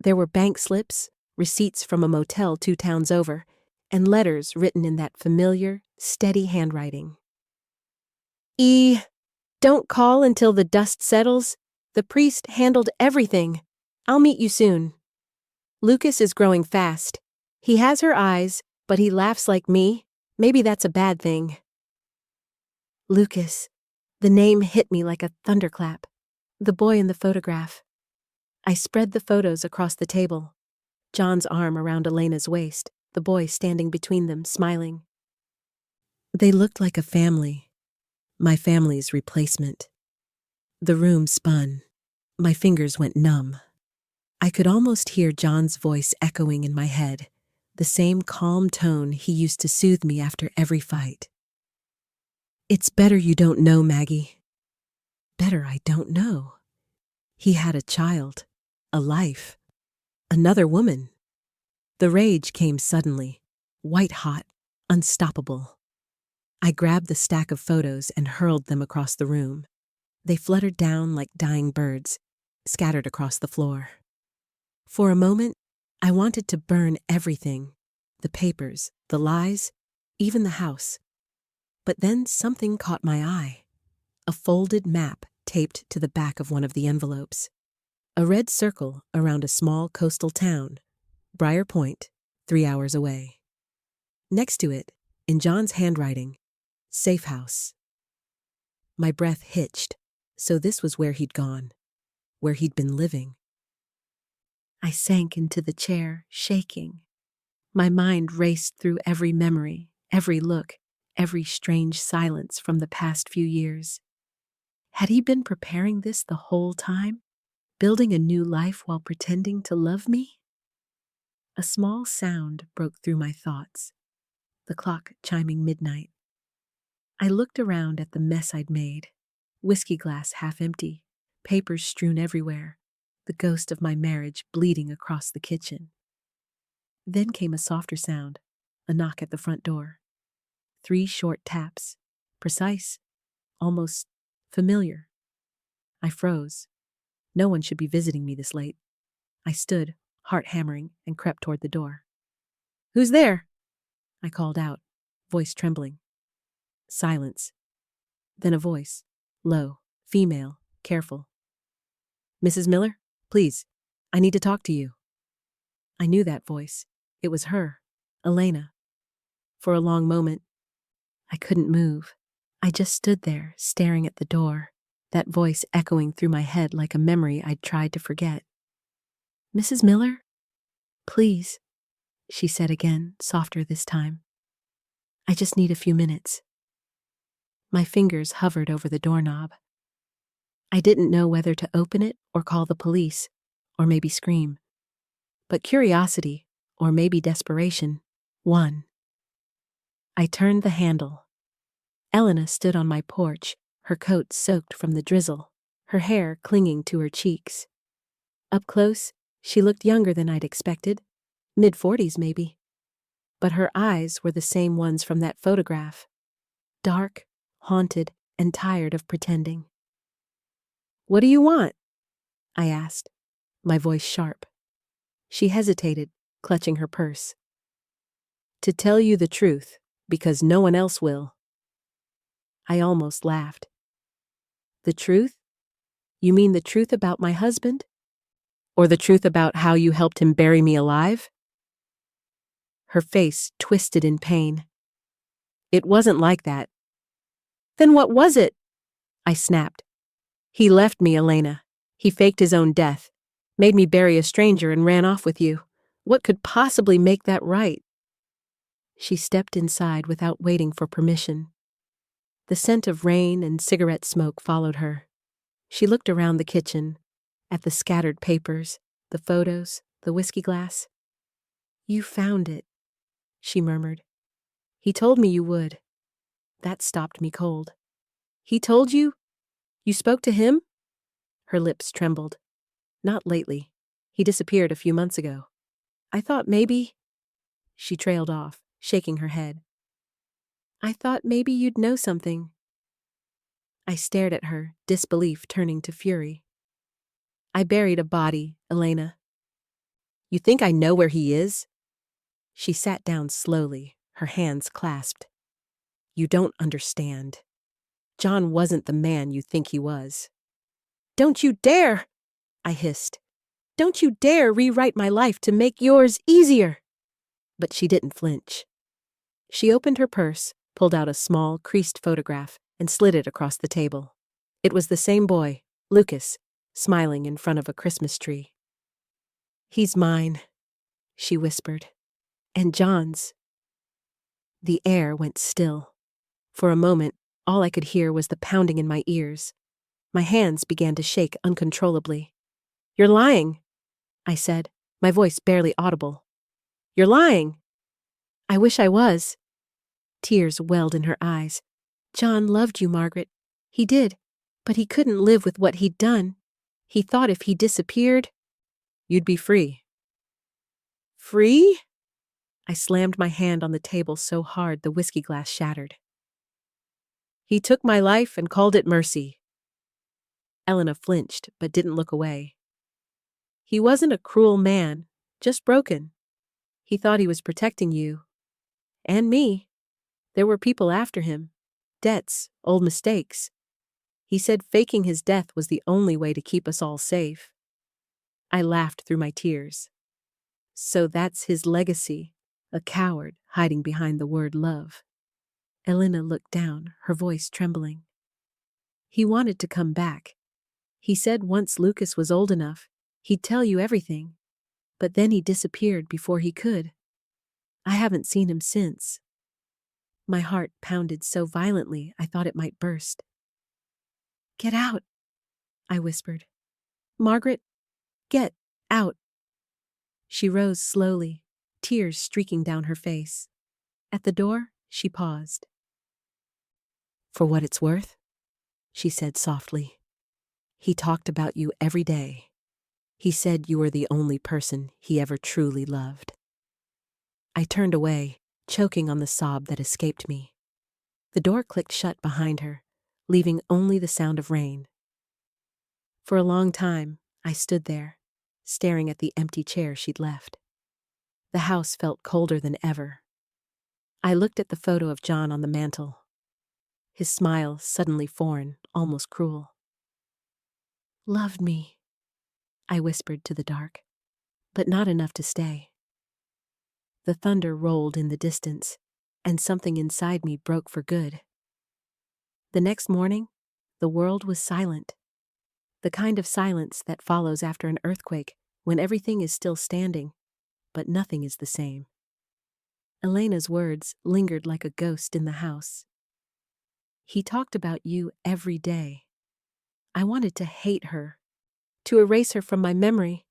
There were bank slips, receipts from a motel 2 towns over, and letters written in that familiar, steady handwriting. Don't call until the dust settles. The priest handled everything. I'll meet you soon. Lucas is growing fast. He has her eyes, but he laughs like me. Maybe that's a bad thing. Lucas. The name hit me like a thunderclap. The boy in the photograph. I spread the photos across the table. John's arm around Elena's waist, the boy standing between them, smiling. They looked like a family. My family's replacement. The room spun. My fingers went numb. I could almost hear John's voice echoing in my head, the same calm tone he used to soothe me after every fight. It's better you don't know, Maggie. Better I don't know. He had a child, a life, another woman. The rage came suddenly, white-hot, unstoppable. I grabbed the stack of photos and hurled them across the room. They fluttered down like dying birds, scattered across the floor. For a moment, I wanted to burn everything, the papers, the lies, even the house. But then something caught my eye. A folded map taped to the back of one of the envelopes. A red circle around a small coastal town, Briar Point, 3 hours away. Next to it, in John's handwriting, Safe House. My breath hitched, so this was where he'd gone, where he'd been living. I sank into the chair, shaking. My mind raced through every memory, every look, every strange silence from the past few years. Had he been preparing this the whole time, building a new life while pretending to love me? A small sound broke through my thoughts, the clock chiming midnight. I looked around at the mess I'd made, whiskey glass half empty, papers strewn everywhere, the ghost of my marriage bleeding across the kitchen. Then came a softer sound, a knock at the front door. 3 short taps, precise, almost familiar. I froze. No one should be visiting me this late. I stood, heart hammering, and crept toward the door. "Who's there?" I called out, voice trembling. Silence. Then a voice, low, female, careful. "Mrs. Miller, please, I need to talk to you." I knew that voice. It was her, Elena. For a long moment, I couldn't move. I just stood there, staring at the door, that voice echoing through my head like a memory I'd tried to forget. "Mrs. Miller? Please," she said again, softer this time. "I just need a few minutes." My fingers hovered over the doorknob. I didn't know whether to open it or call the police, or maybe scream. But curiosity, or maybe desperation, won. I turned the handle. Elena stood on my porch, her coat soaked from the drizzle, her hair clinging to her cheeks. Up close, she looked younger than I'd expected, mid-40s maybe. But her eyes were the same ones from that photograph, dark, haunted, and tired of pretending. "What do you want?" I asked, my voice sharp. She hesitated, clutching her purse. "To tell you the truth, because no one else will." I almost laughed. "The truth? You mean the truth about my husband? Or the truth about how you helped him bury me alive?" Her face twisted in pain. "It wasn't like that." "Then what was it?" I snapped. "He left me, Elena. He faked his own death, made me bury a stranger and ran off with you. What could possibly make that right?" She stepped inside without waiting for permission. The scent of rain and cigarette smoke followed her. She looked around the kitchen, at the scattered papers, the photos, the whiskey glass. "You found it," she murmured. "He told me you would." That stopped me cold. "He told you? You spoke to him?" Her lips trembled. "Not lately. He disappeared a few months ago. I thought maybe—" She trailed off, shaking her head. "I thought maybe you'd know something." I stared at her, disbelief turning to fury. "I buried a body, Elena." "You think I know where he is?" She sat down slowly, her hands clasped. "You don't understand. John wasn't the man you think he was." "Don't you dare!" I hissed. "Don't you dare rewrite my life to make yours easier!" But she didn't flinch. She opened her purse, pulled out a small, creased photograph, and slid it across the table. It was the same boy, Lucas, smiling in front of a Christmas tree. "He's mine," she whispered. "And John's." The air went still. For a moment, all I could hear was the pounding in my ears. My hands began to shake uncontrollably. "You're lying," I said, my voice barely audible. "You're lying." "I wish I was." Tears welled in her eyes. "John loved you, Margaret. He did, but he couldn't live with what he'd done. He thought if he disappeared, you'd be free." "Free?" I slammed my hand on the table so hard the whiskey glass shattered. "He took my life and called it mercy." Elena flinched, but didn't look away. He wasn't a cruel man, just broken. He thought he was protecting you. And me. There were people after him. Debts, old mistakes. He said faking his death was the only way to keep us all safe. I laughed through my tears. So that's his legacy, a coward hiding behind the word love. Elena looked down, her voice trembling. He wanted to come back. He said once Lucas was old enough, he'd tell you everything. But then he disappeared before he could. I haven't seen him since. My heart pounded so violently I thought it might burst. Get out, I whispered. Margaret, get out. She rose slowly, tears streaking down her face. At the door, she paused. For what it's worth, she said softly. He talked about you every day. He said you were the only person he ever truly loved. I turned away, choking on the sob that escaped me. The door clicked shut behind her, leaving only the sound of rain. For a long time, I stood there, staring at the empty chair she'd left. The house felt colder than ever. I looked at the photo of John on the mantel. His smile suddenly foreign, almost cruel. Loved me, I whispered to the dark, but not enough to stay. The thunder rolled in the distance, and something inside me broke for good. The next morning, the world was silent. The kind of silence that follows after an earthquake, when everything is still standing, but nothing is the same. Elena's words lingered like a ghost in the house. He talked about you every day. I wanted to hate her, to erase her from my memory.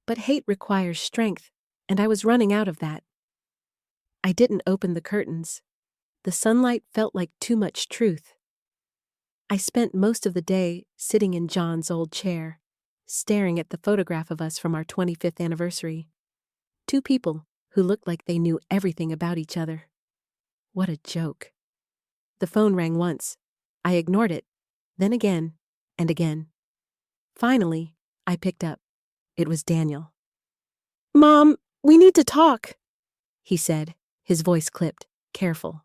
But hate requires strength, and I was running out of that. I didn't open the curtains. The sunlight felt like too much truth. I spent most of the day sitting in John's old chair, staring at the photograph of us from our 25th anniversary. Two people who looked like they knew everything about each other. What a joke. The phone rang once. I ignored it, then again, and again. Finally, I picked up. It was Daniel. Mom, we need to talk, he said, his voice clipped, careful.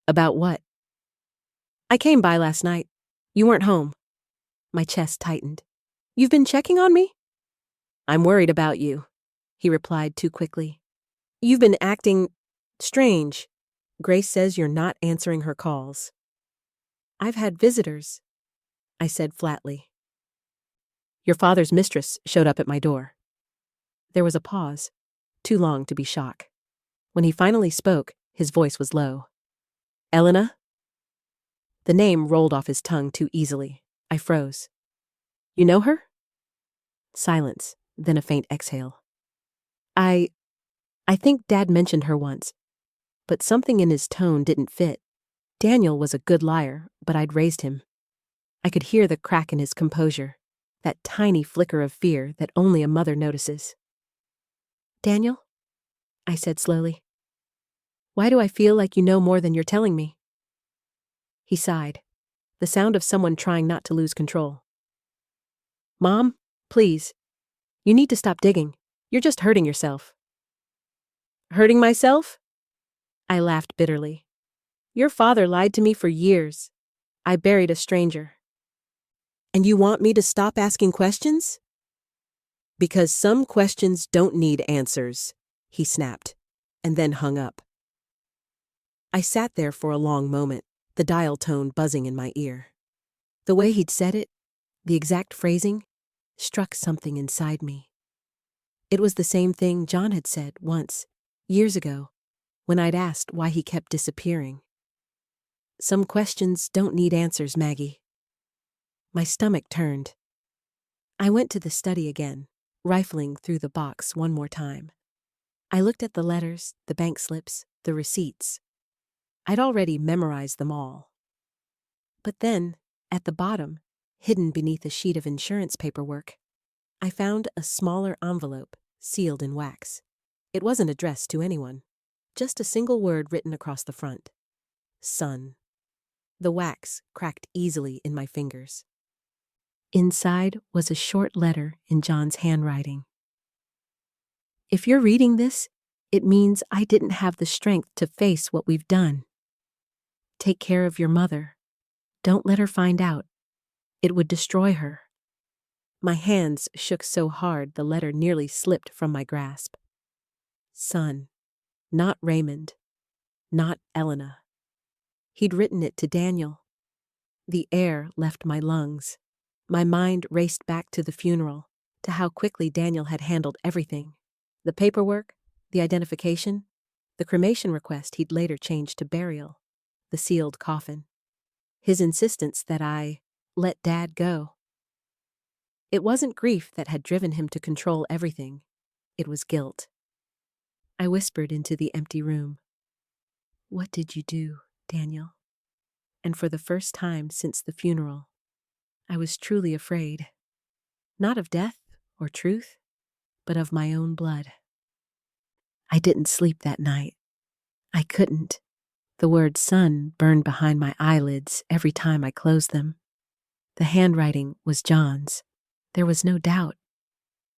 About what? I came by last night. You weren't home. My chest tightened. You've been checking on me? I'm worried about you, he replied too quickly. You've been acting strange. Grace says you're not answering her calls. I've had visitors, I said flatly. Your father's mistress showed up at my door. There was a pause, too long to be shock. When he finally spoke, his voice was low. Elena? The name rolled off his tongue too easily. I froze. You know her? Silence, then a faint exhale. I think Dad mentioned her once, but something in his tone didn't fit. Daniel was a good liar, but I'd raised him. I could hear the crack in his composure, that tiny flicker of fear that only a mother notices. Daniel? I said slowly. Why do I feel like you know more than you're telling me? He sighed, the sound of someone trying not to lose control. Mom, please. You need to stop digging. You're just hurting yourself. Hurting myself? I laughed bitterly. Your father lied to me for years. I buried a stranger. And you want me to stop asking questions? Because some questions don't need answers, he snapped, and then hung up. I sat there for a long moment, the dial tone buzzing in my ear. The way he'd said it, the exact phrasing, struck something inside me. It was the same thing John had said once, years ago, when I'd asked why he kept disappearing. Some questions don't need answers, Maggie. My stomach turned. I went to the study again, rifling through the box one more time. I looked at the letters, the bank slips, the receipts. I'd already memorized them all. But then, at the bottom, hidden beneath a sheet of insurance paperwork, I found a smaller envelope, sealed in wax. It wasn't addressed to anyone, just a single word written across the front. Son. The wax cracked easily in my fingers. Inside was a short letter in John's handwriting. If you're reading this, it means I didn't have the strength to face what we've done. Take care of your mother. Don't let her find out. It would destroy her. My hands shook so hard the letter nearly slipped from my grasp. Son, not Raymond, not Elena. He'd written it to Daniel. The air left my lungs. My mind raced back to the funeral, to how quickly Daniel had handled everything. The paperwork, the identification, the cremation request he'd later changed to burial, the sealed coffin. His insistence that I let Dad go. It wasn't grief that had driven him to control everything. It was guilt. I whispered into the empty room. What did you do, Daniel? And for the first time since the funeral, I was truly afraid. Not of death or truth, but of my own blood. I didn't sleep that night. I couldn't. The word son burned behind my eyelids every time I closed them. The handwriting was John's. There was no doubt.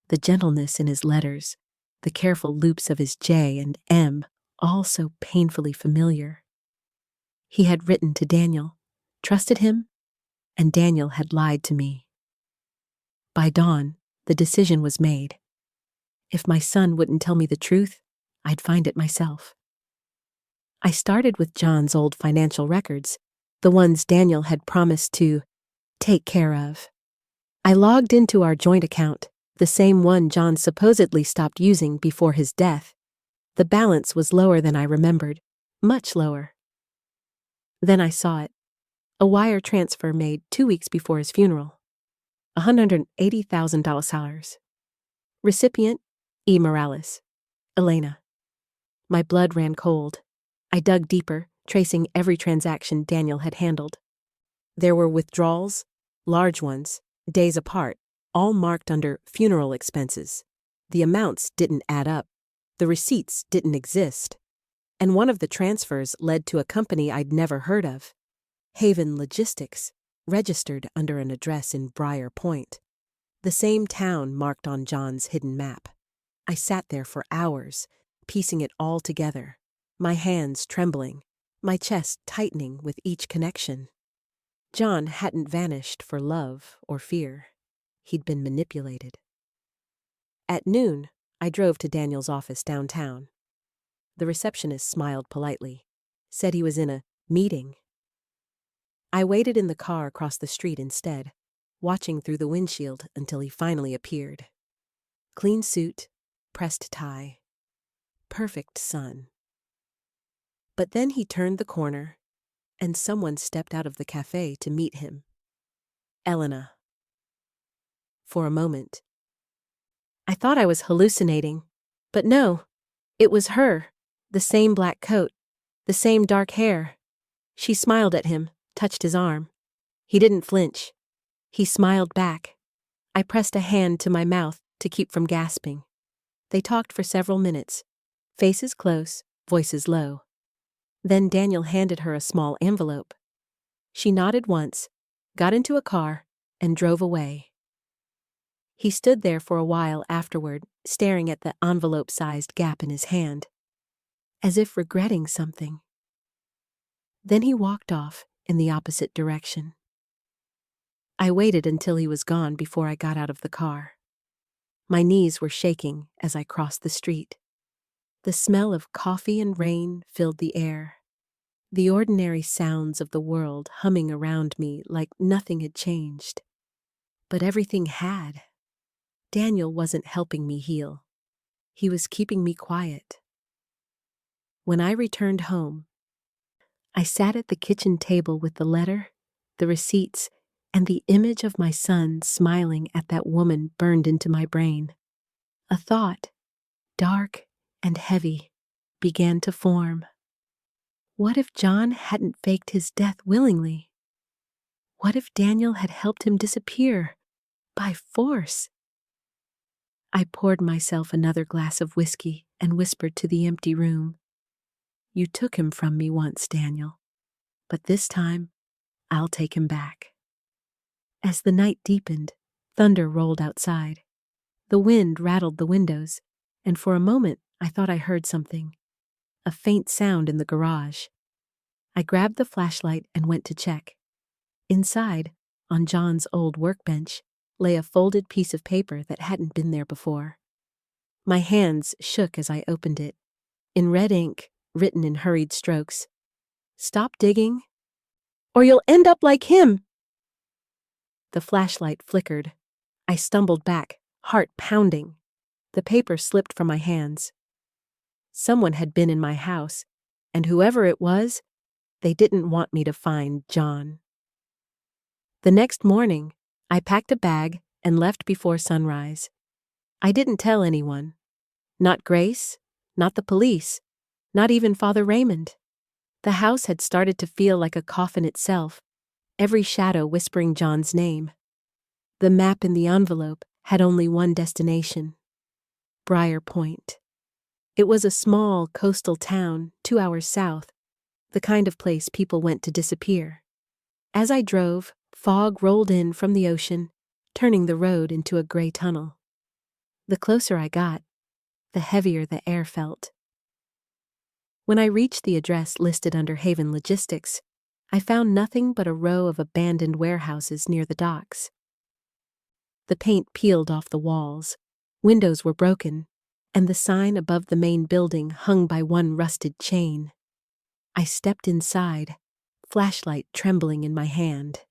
The gentleness in his letters, the careful loops of his J and M, all so painfully familiar. He had written to Daniel, trusted him, and Daniel had lied to me. By dawn, the decision was made. If my son wouldn't tell me the truth, I'd find it myself. I started with John's old financial records, the ones Daniel had promised to take care of. I logged into our joint account, the same one John supposedly stopped using before his death. The balance was lower than I remembered, much lower. Then I saw it. A wire transfer made 2 weeks before his funeral. $180,000. Recipient, E. Morales. Elena. My blood ran cold. I dug deeper, tracing every transaction Daniel had handled. There were withdrawals, large ones, days apart, all marked under funeral expenses. The amounts didn't add up. The receipts didn't exist. And one of the transfers led to a company I'd never heard of. Haven Logistics, registered under an address in Briar Point. The same town marked on John's hidden map. I sat there for hours, piecing it all together, my hands trembling, my chest tightening with each connection. John hadn't vanished for love or fear. He'd been manipulated. At noon, I drove to Daniel's office downtown. The receptionist smiled politely, said he was in a meeting. I waited in the car across the street instead, watching through the windshield until he finally appeared. Clean suit, pressed tie. Perfect son. But then he turned the corner, and someone stepped out of the cafe to meet him. Elena. For a moment, I thought I was hallucinating, but no, it was her, the same black coat, the same dark hair. She smiled at him, touched his arm. He didn't flinch. He smiled back. I pressed a hand to my mouth to keep from gasping. They talked for several minutes, faces close, voices low. Then Daniel handed her a small envelope. She nodded once, got into a car, and drove away. He stood there for a while afterward, staring at the envelope-sized gap in his hand, as if regretting something. Then he walked off in the opposite direction. I waited until he was gone before I got out of the car. My knees were shaking as I crossed the street. The smell of coffee and rain filled the air. The ordinary sounds of the world humming around me like nothing had changed. But everything had. Daniel wasn't helping me heal. He was keeping me quiet. When I returned home, I sat at the kitchen table with the letter, the receipts, and the image of my son smiling at that woman burned into my brain. A thought, dark and heavy, began to form. What if John hadn't faked his death willingly? What if Daniel had helped him disappear by force? I poured myself another glass of whiskey and whispered to the empty room. You took him from me once, Daniel, but this time I'll take him back. As the night deepened, thunder rolled outside. The wind rattled the windows, and for a moment I thought I heard something, a faint sound in the garage. I grabbed the flashlight and went to check. Inside, on John's old workbench, lay a folded piece of paper that hadn't been there before. My hands shook as I opened it. In red ink, written in hurried strokes, "Stop digging, or you'll end up like him." The flashlight flickered. I stumbled back, heart pounding. The paper slipped from my hands. Someone had been in my house, and whoever it was, they didn't want me to find John. The next morning, I packed a bag and left before sunrise. I didn't tell anyone. Not Grace, not the police, not even Father Raymond. The house had started to feel like a coffin itself, every shadow whispering John's name. The map in the envelope had only one destination: Briar Point. It was a small coastal town 2 hours south, the kind of place people went to disappear. As I drove, fog rolled in from the ocean, turning the road into a gray tunnel. The closer I got, the heavier the air felt. When I reached the address listed under Haven Logistics, I found nothing but a row of abandoned warehouses near the docks. The paint peeled off the walls, windows were broken, and the sign above the main building hung by one rusted chain. I stepped inside, flashlight trembling in my hand.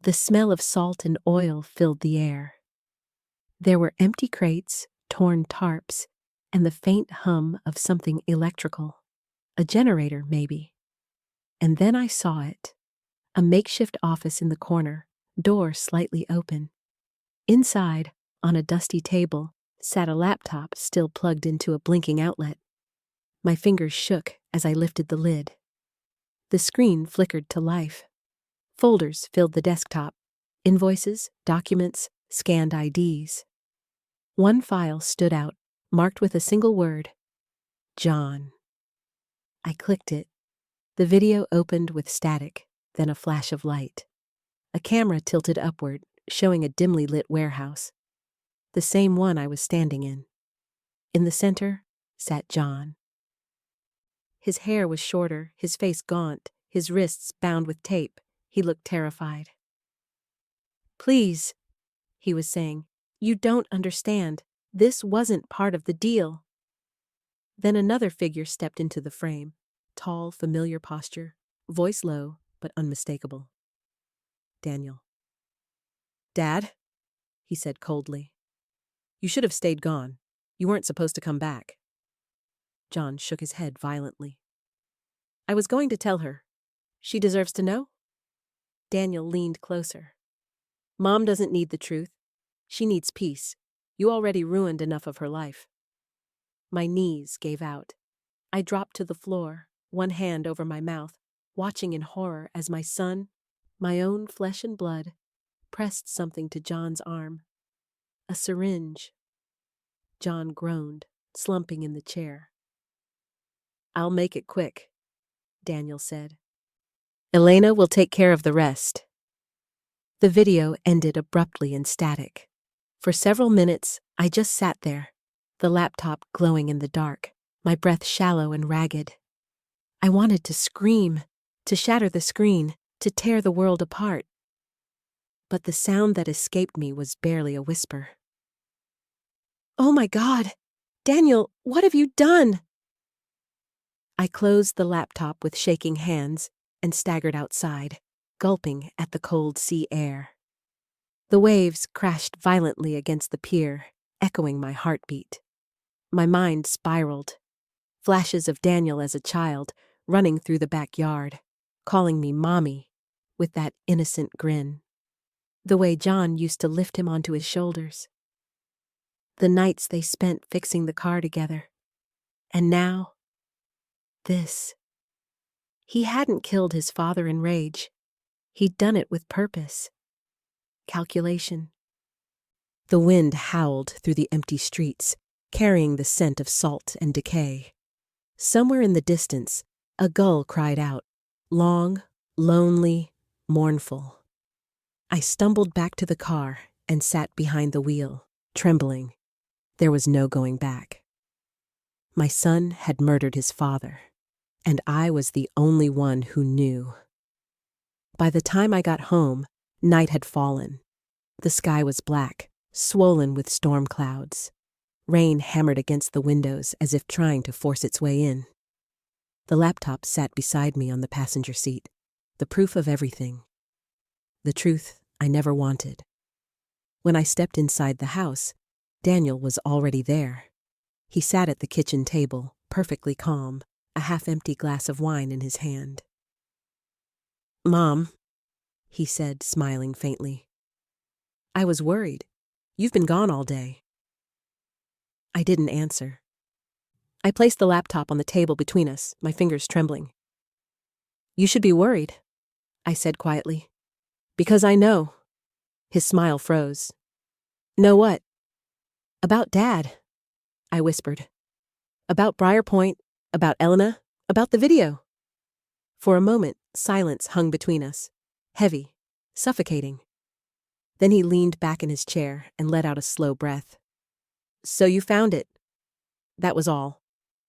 The smell of salt and oil filled the air. There were empty crates, torn tarps, and the faint hum of something electrical. A generator, maybe. And then I saw it. A makeshift office in the corner, door slightly open. Inside, on a dusty table, sat a laptop still plugged into a blinking outlet. My fingers shook as I lifted the lid. The screen flickered to life. Folders filled the desktop. Invoices, documents, scanned IDs. One file stood out, marked with a single word: John. I clicked it. The video opened with static, then a flash of light. A camera tilted upward, showing a dimly lit warehouse. The same one I was standing in. In the center sat John. His hair was shorter, his face gaunt, his wrists bound with tape. He looked terrified. "Please," he was saying, "you don't understand. This wasn't part of the deal." Then another figure stepped into the frame. Tall, familiar posture, voice low but unmistakable. Daniel. "Dad," he said coldly. "You should have stayed gone. You weren't supposed to come back." John shook his head violently. "I was going to tell her. She deserves to know." Daniel leaned closer. "Mom doesn't need the truth. She needs peace. You already ruined enough of her life." My knees gave out. I dropped to the floor, one hand over my mouth, watching in horror as my son, my own flesh and blood, pressed something to John's arm. A syringe. John groaned, slumping in the chair. "I'll make it quick," Daniel said. "Elena will take care of the rest." The video ended abruptly in static. For several minutes, I just sat there, the laptop glowing in the dark, my breath shallow and ragged. I wanted to scream, to shatter the screen, to tear the world apart. But the sound that escaped me was barely a whisper. "Oh my God! Daniel, what have you done?" I closed the laptop with shaking hands and staggered outside, gulping at the cold sea air. The waves crashed violently against the pier, echoing my heartbeat. My mind spiraled. Flashes of Daniel as a child, running through the backyard, calling me Mommy, with that innocent grin. The way John used to lift him onto his shoulders. The nights they spent fixing the car together. And now, this. He hadn't killed his father in rage. He'd done it with purpose. Calculation. The wind howled through the empty streets, carrying the scent of salt and decay. Somewhere in the distance, a gull cried out, long, lonely, mournful. I stumbled back to the car and sat behind the wheel, trembling. There was no going back. My son had murdered his father, and I was the only one who knew. By the time I got home, night had fallen. The sky was black, swollen with storm clouds. Rain hammered against the windows as if trying to force its way in. The laptop sat beside me on the passenger seat, the proof of everything. The truth I never wanted. When I stepped inside the house, Daniel was already there. He sat at the kitchen table, perfectly calm, a half-empty glass of wine in his hand. "Mom," he said, smiling faintly. "I was worried. You've been gone all day." I didn't answer. I placed the laptop on the table between us, my fingers trembling. "You should be worried," I said quietly. "Because I know." His smile froze. "Know what?" "About Dad," I whispered. "About Briar Point, about Elena, about the video." For a moment, silence hung between us, heavy, suffocating. Then he leaned back in his chair and let out a slow breath. "So you found it." That was all.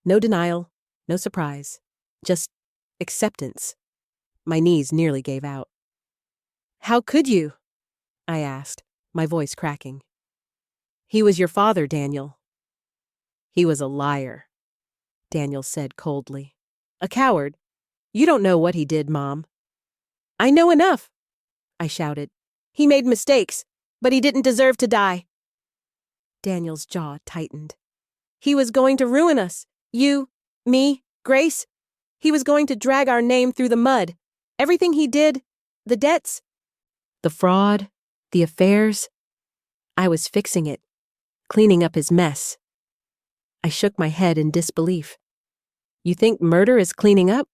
No denial, no surprise, just acceptance. My knees nearly gave out. "How could you?" I asked, my voice cracking. "He was your father, Daniel." "He was a liar," Daniel said coldly. "A coward. You don't know what he did, Mom." "I know enough," I shouted. "He made mistakes, but he didn't deserve to die." Daniel's jaw tightened. "He was going to ruin us. You, me, Grace. He was going to drag our name through the mud. Everything he did, the debts, the fraud, the affairs. I was fixing it, cleaning up his mess." I shook my head in disbelief. "You think murder is cleaning up?"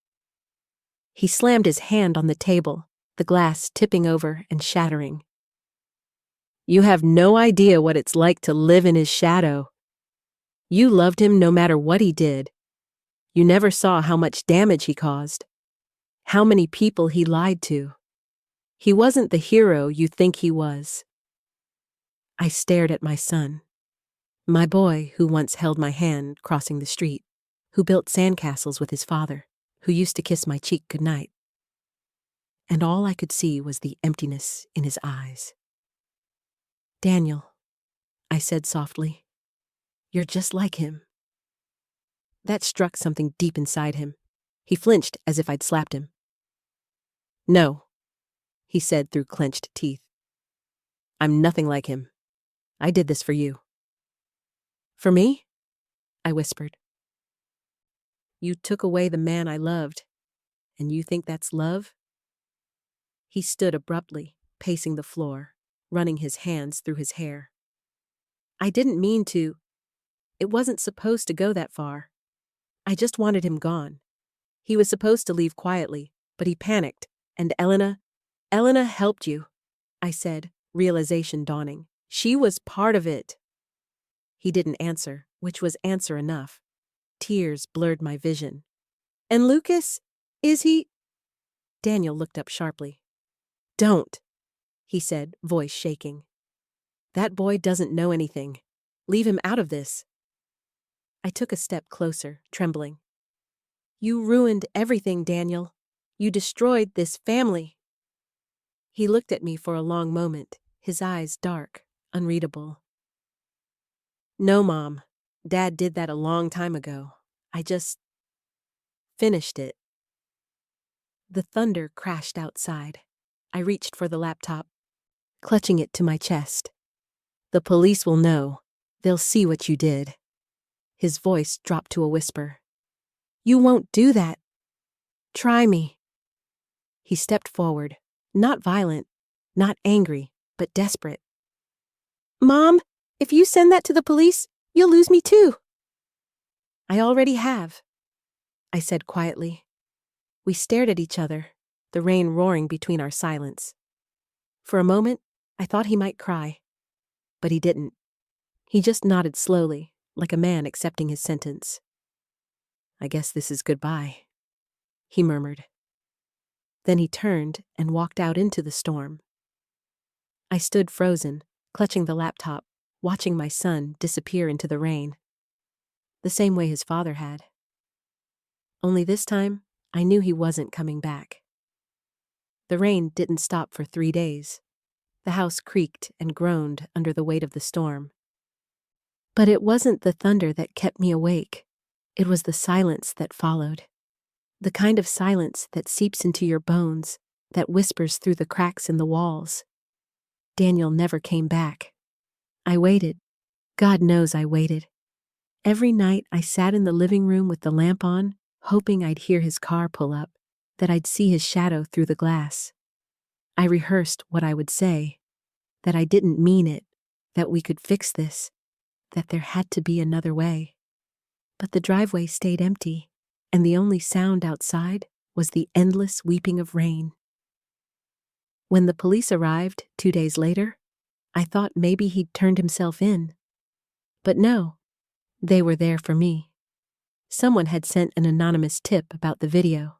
He slammed his hand on the table, the glass tipping over and shattering. "You have no idea what it's like to live in his shadow. You loved him no matter what he did. You never saw how much damage he caused, how many people he lied to. He wasn't the hero you think he was." I stared at my son, my boy who once held my hand crossing the street, who built sandcastles with his father, who used to kiss my cheek goodnight. And all I could see was the emptiness in his eyes. "Daniel," I said softly, "you're just like him." That struck something deep inside him. He flinched as if I'd slapped him. "No," he said through clenched teeth. "I'm nothing like him. I did this for you." "For me?" I whispered. "You took away the man I loved, and you think that's love?" He stood abruptly, pacing the floor, running his hands through his hair. "I didn't mean to. It wasn't supposed to go that far. I just wanted him gone. He was supposed to leave quietly, but he panicked, and Elena helped you," I said, realization dawning. "She was part of it." He didn't answer, which was answer enough. Tears blurred my vision. "And Lucas? Is he?" Daniel looked up sharply. "Don't," he said, voice shaking. "That boy doesn't know anything. Leave him out of this." I took a step closer, trembling. "You ruined everything, Daniel. You destroyed this family." He looked at me for a long moment, his eyes dark, unreadable. "No, Mom. Dad did that a long time ago. I just finished it." The thunder crashed outside. I reached for the laptop, clutching it to my chest. "The police will know. They'll see what you did." His voice dropped to a whisper. "You won't do that. Try me." He stepped forward, not violent, not angry, but desperate. "Mom, if you send that to the police, you'll lose me too." "I already have," I said quietly. We stared at each other, the rain roaring between our silence. For a moment, I thought he might cry. But he didn't. He just nodded slowly, like a man accepting his sentence. "I guess this is goodbye," he murmured. Then he turned and walked out into the storm. I stood frozen, clutching the laptop, watching my son disappear into the rain. The same way his father had. Only this time, I knew he wasn't coming back. The rain didn't stop for 3 days. The house creaked and groaned under the weight of the storm. But it wasn't the thunder that kept me awake. It was the silence that followed. The kind of silence that seeps into your bones, that whispers through the cracks in the walls. Daniel never came back. I waited. God knows I waited. Every night I sat in the living room with the lamp on, hoping I'd hear his car pull up, that I'd see his shadow through the glass. I rehearsed what I would say, that I didn't mean it, that we could fix this, that there had to be another way. But the driveway stayed empty, and the only sound outside was the endless weeping of rain. When the police arrived 2 days later, I thought maybe he'd turned himself in. But no, they were there for me. Someone had sent an anonymous tip about the video.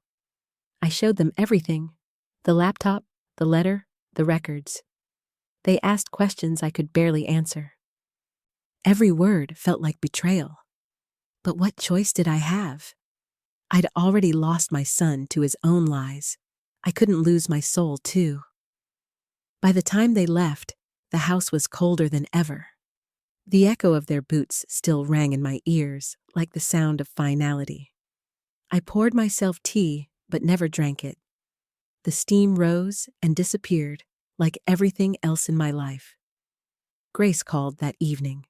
I showed them everything: the laptop, the letter, the records. They asked questions I could barely answer. Every word felt like betrayal. But what choice did I have? I'd already lost my son to his own lies. I couldn't lose my soul, too. By the time they left, the house was colder than ever. The echo of their boots still rang in my ears, like the sound of finality. I poured myself tea, but never drank it. The steam rose and disappeared, like everything else in my life. Grace called that evening.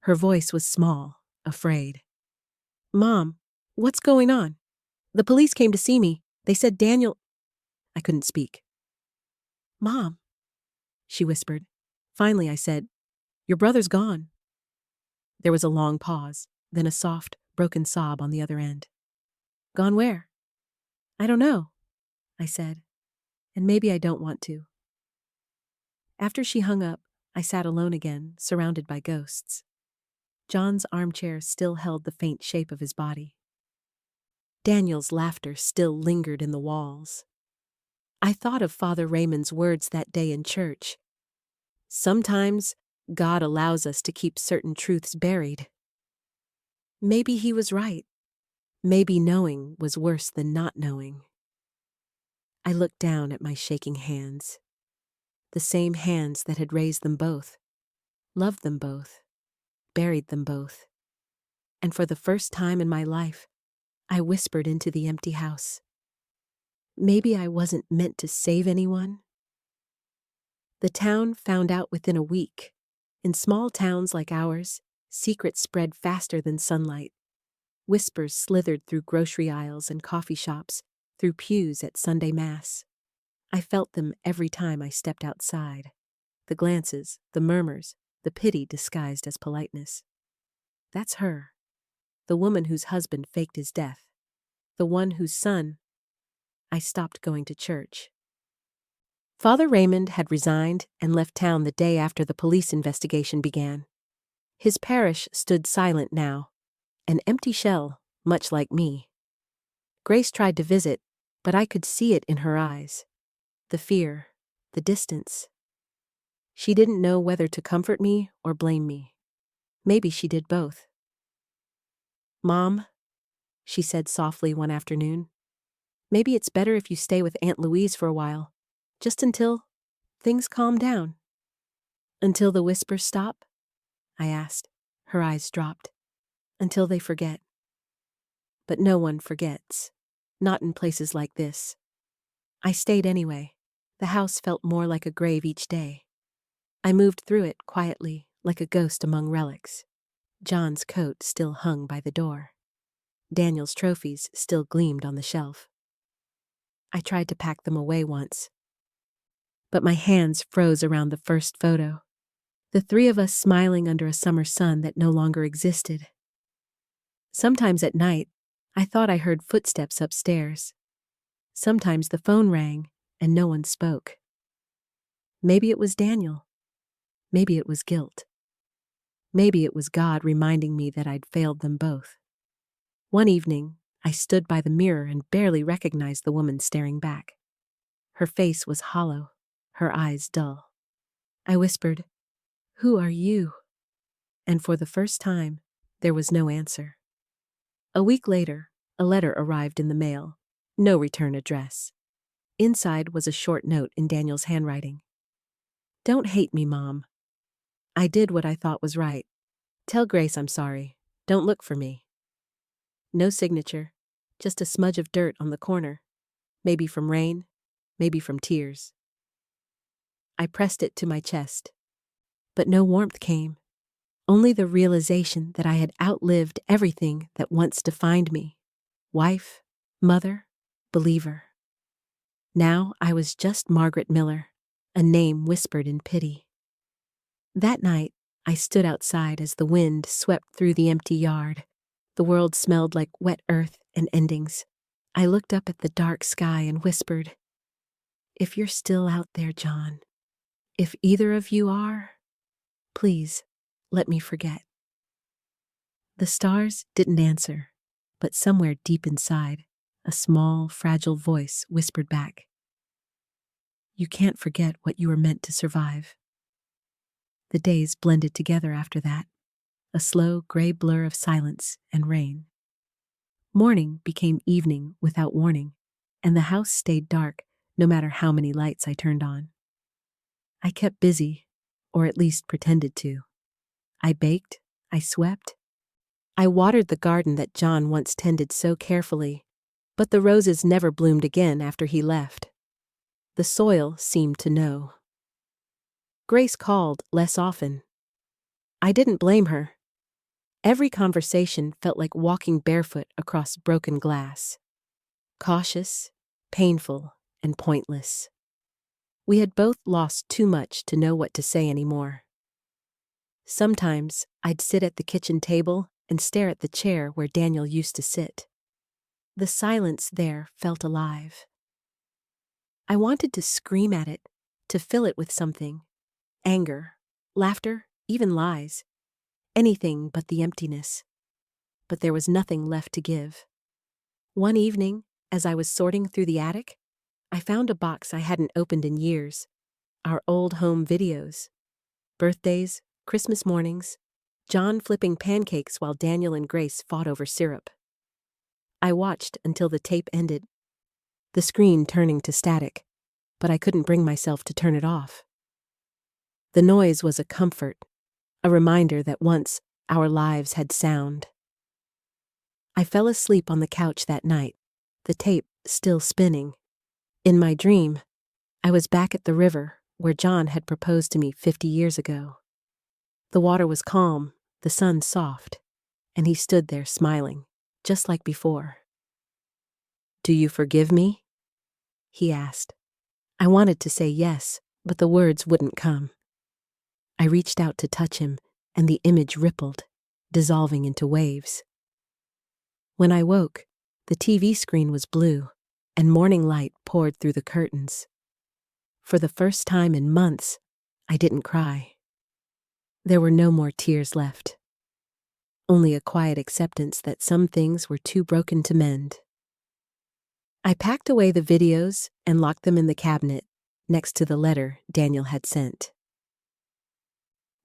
Her voice was small, afraid. "Mom, what's going on? The police came to see me. They said Daniel—" I couldn't speak. "Mom," she whispered. Finally I said, "Your brother's gone." There was a long pause, then a soft, broken sob on the other end. "Gone where?" "I don't know," I said, "and maybe I don't want to." After she hung up, I sat alone again, surrounded by ghosts. John's armchair still held the faint shape of his body. Daniel's laughter still lingered in the walls. I thought of Father Raymond's words that day in church. Sometimes God allows us to keep certain truths buried. Maybe he was right. Maybe knowing was worse than not knowing. I looked down at my shaking hands. The same hands that had raised them both, loved them both, buried them both. And for the first time in my life, I whispered into the empty house. Maybe I wasn't meant to save anyone. The town found out within a week. In small towns like ours, secrets spread faster than sunlight. Whispers slithered through grocery aisles and coffee shops, through pews at Sunday Mass. I felt them every time I stepped outside. The glances, the murmurs, the pity disguised as politeness. That's her. The woman whose husband faked his death. The one whose son— I stopped going to church. Father Raymond had resigned and left town the day after the police investigation began. His parish stood silent now, an empty shell, much like me. Grace tried to visit, but I could see it in her eyes. The fear, the distance. She didn't know whether to comfort me or blame me. Maybe she did both. "Mom," she said softly one afternoon, "maybe it's better if you stay with Aunt Louise for a while, just until things calm down." "Until the whispers stop?" I asked. Her eyes dropped. "Until they forget." But no one forgets. Not in places like this. I stayed anyway. The house felt more like a grave each day. I moved through it quietly, like a ghost among relics. John's coat still hung by the door. Daniel's trophies still gleamed on the shelf. I tried to pack them away once, but my hands froze around the first photo. The three of us smiling under a summer sun that no longer existed. Sometimes at night, I thought I heard footsteps upstairs. Sometimes the phone rang and no one spoke. Maybe it was Daniel. Maybe it was guilt. Maybe it was God reminding me that I'd failed them both. One evening, I stood by the mirror and barely recognized the woman staring back. Her face was hollow, her eyes dull. I whispered, "Who are you?" And for the first time, there was no answer. A week later, a letter arrived in the mail. No return address. Inside was a short note in Daniel's handwriting. "Don't hate me, Mom. I did what I thought was right. Tell Grace I'm sorry. Don't look for me." No signature, just a smudge of dirt on the corner. Maybe from rain, maybe from tears. I pressed it to my chest. But no warmth came. Only the realization that I had outlived everything that once defined me. Wife, mother, believer. Now I was just Margaret Miller, a name whispered in pity. That night, I stood outside as the wind swept through the empty yard. The world smelled like wet earth and endings. I looked up at the dark sky and whispered, "If you're still out there, John, if either of you are, please let me forget." The stars didn't answer, but somewhere deep inside, a small, fragile voice whispered back, "You can't forget what you were meant to survive." The days blended together after that, a slow gray blur of silence and rain. Morning became evening without warning, and the house stayed dark no matter how many lights I turned on. I kept busy, or at least pretended to. I baked, I swept. I watered the garden that John once tended so carefully, but the roses never bloomed again after he left. The soil seemed to know. Grace called less often. I didn't blame her. Every conversation felt like walking barefoot across broken glass. Cautious, painful, and pointless. We had both lost too much to know what to say anymore. Sometimes I'd sit at the kitchen table and stare at the chair where Daniel used to sit. The silence there felt alive. I wanted to scream at it, to fill it with something. Anger, laughter, even lies. Anything but the emptiness. But there was nothing left to give. One evening, as I was sorting through the attic, I found a box I hadn't opened in years. Our old home videos. Birthdays, Christmas mornings, John flipping pancakes while Daniel and Grace fought over syrup. I watched until the tape ended, the screen turning to static, but I couldn't bring myself to turn it off. The noise was a comfort, a reminder that once our lives had sound. I fell asleep on the couch that night, the tape still spinning. In my dream, I was back at the river where John had proposed to me 50 years ago. The water was calm, the sun soft, and he stood there smiling, just like before. "Do you forgive me?" he asked. I wanted to say yes, but the words wouldn't come. I reached out to touch him, and the image rippled, dissolving into waves. When I woke, the TV screen was blue, and morning light poured through the curtains. For the first time in months, I didn't cry. There were no more tears left. Only a quiet acceptance that some things were too broken to mend. I packed away the videos and locked them in the cabinet, next to the letter Daniel had sent.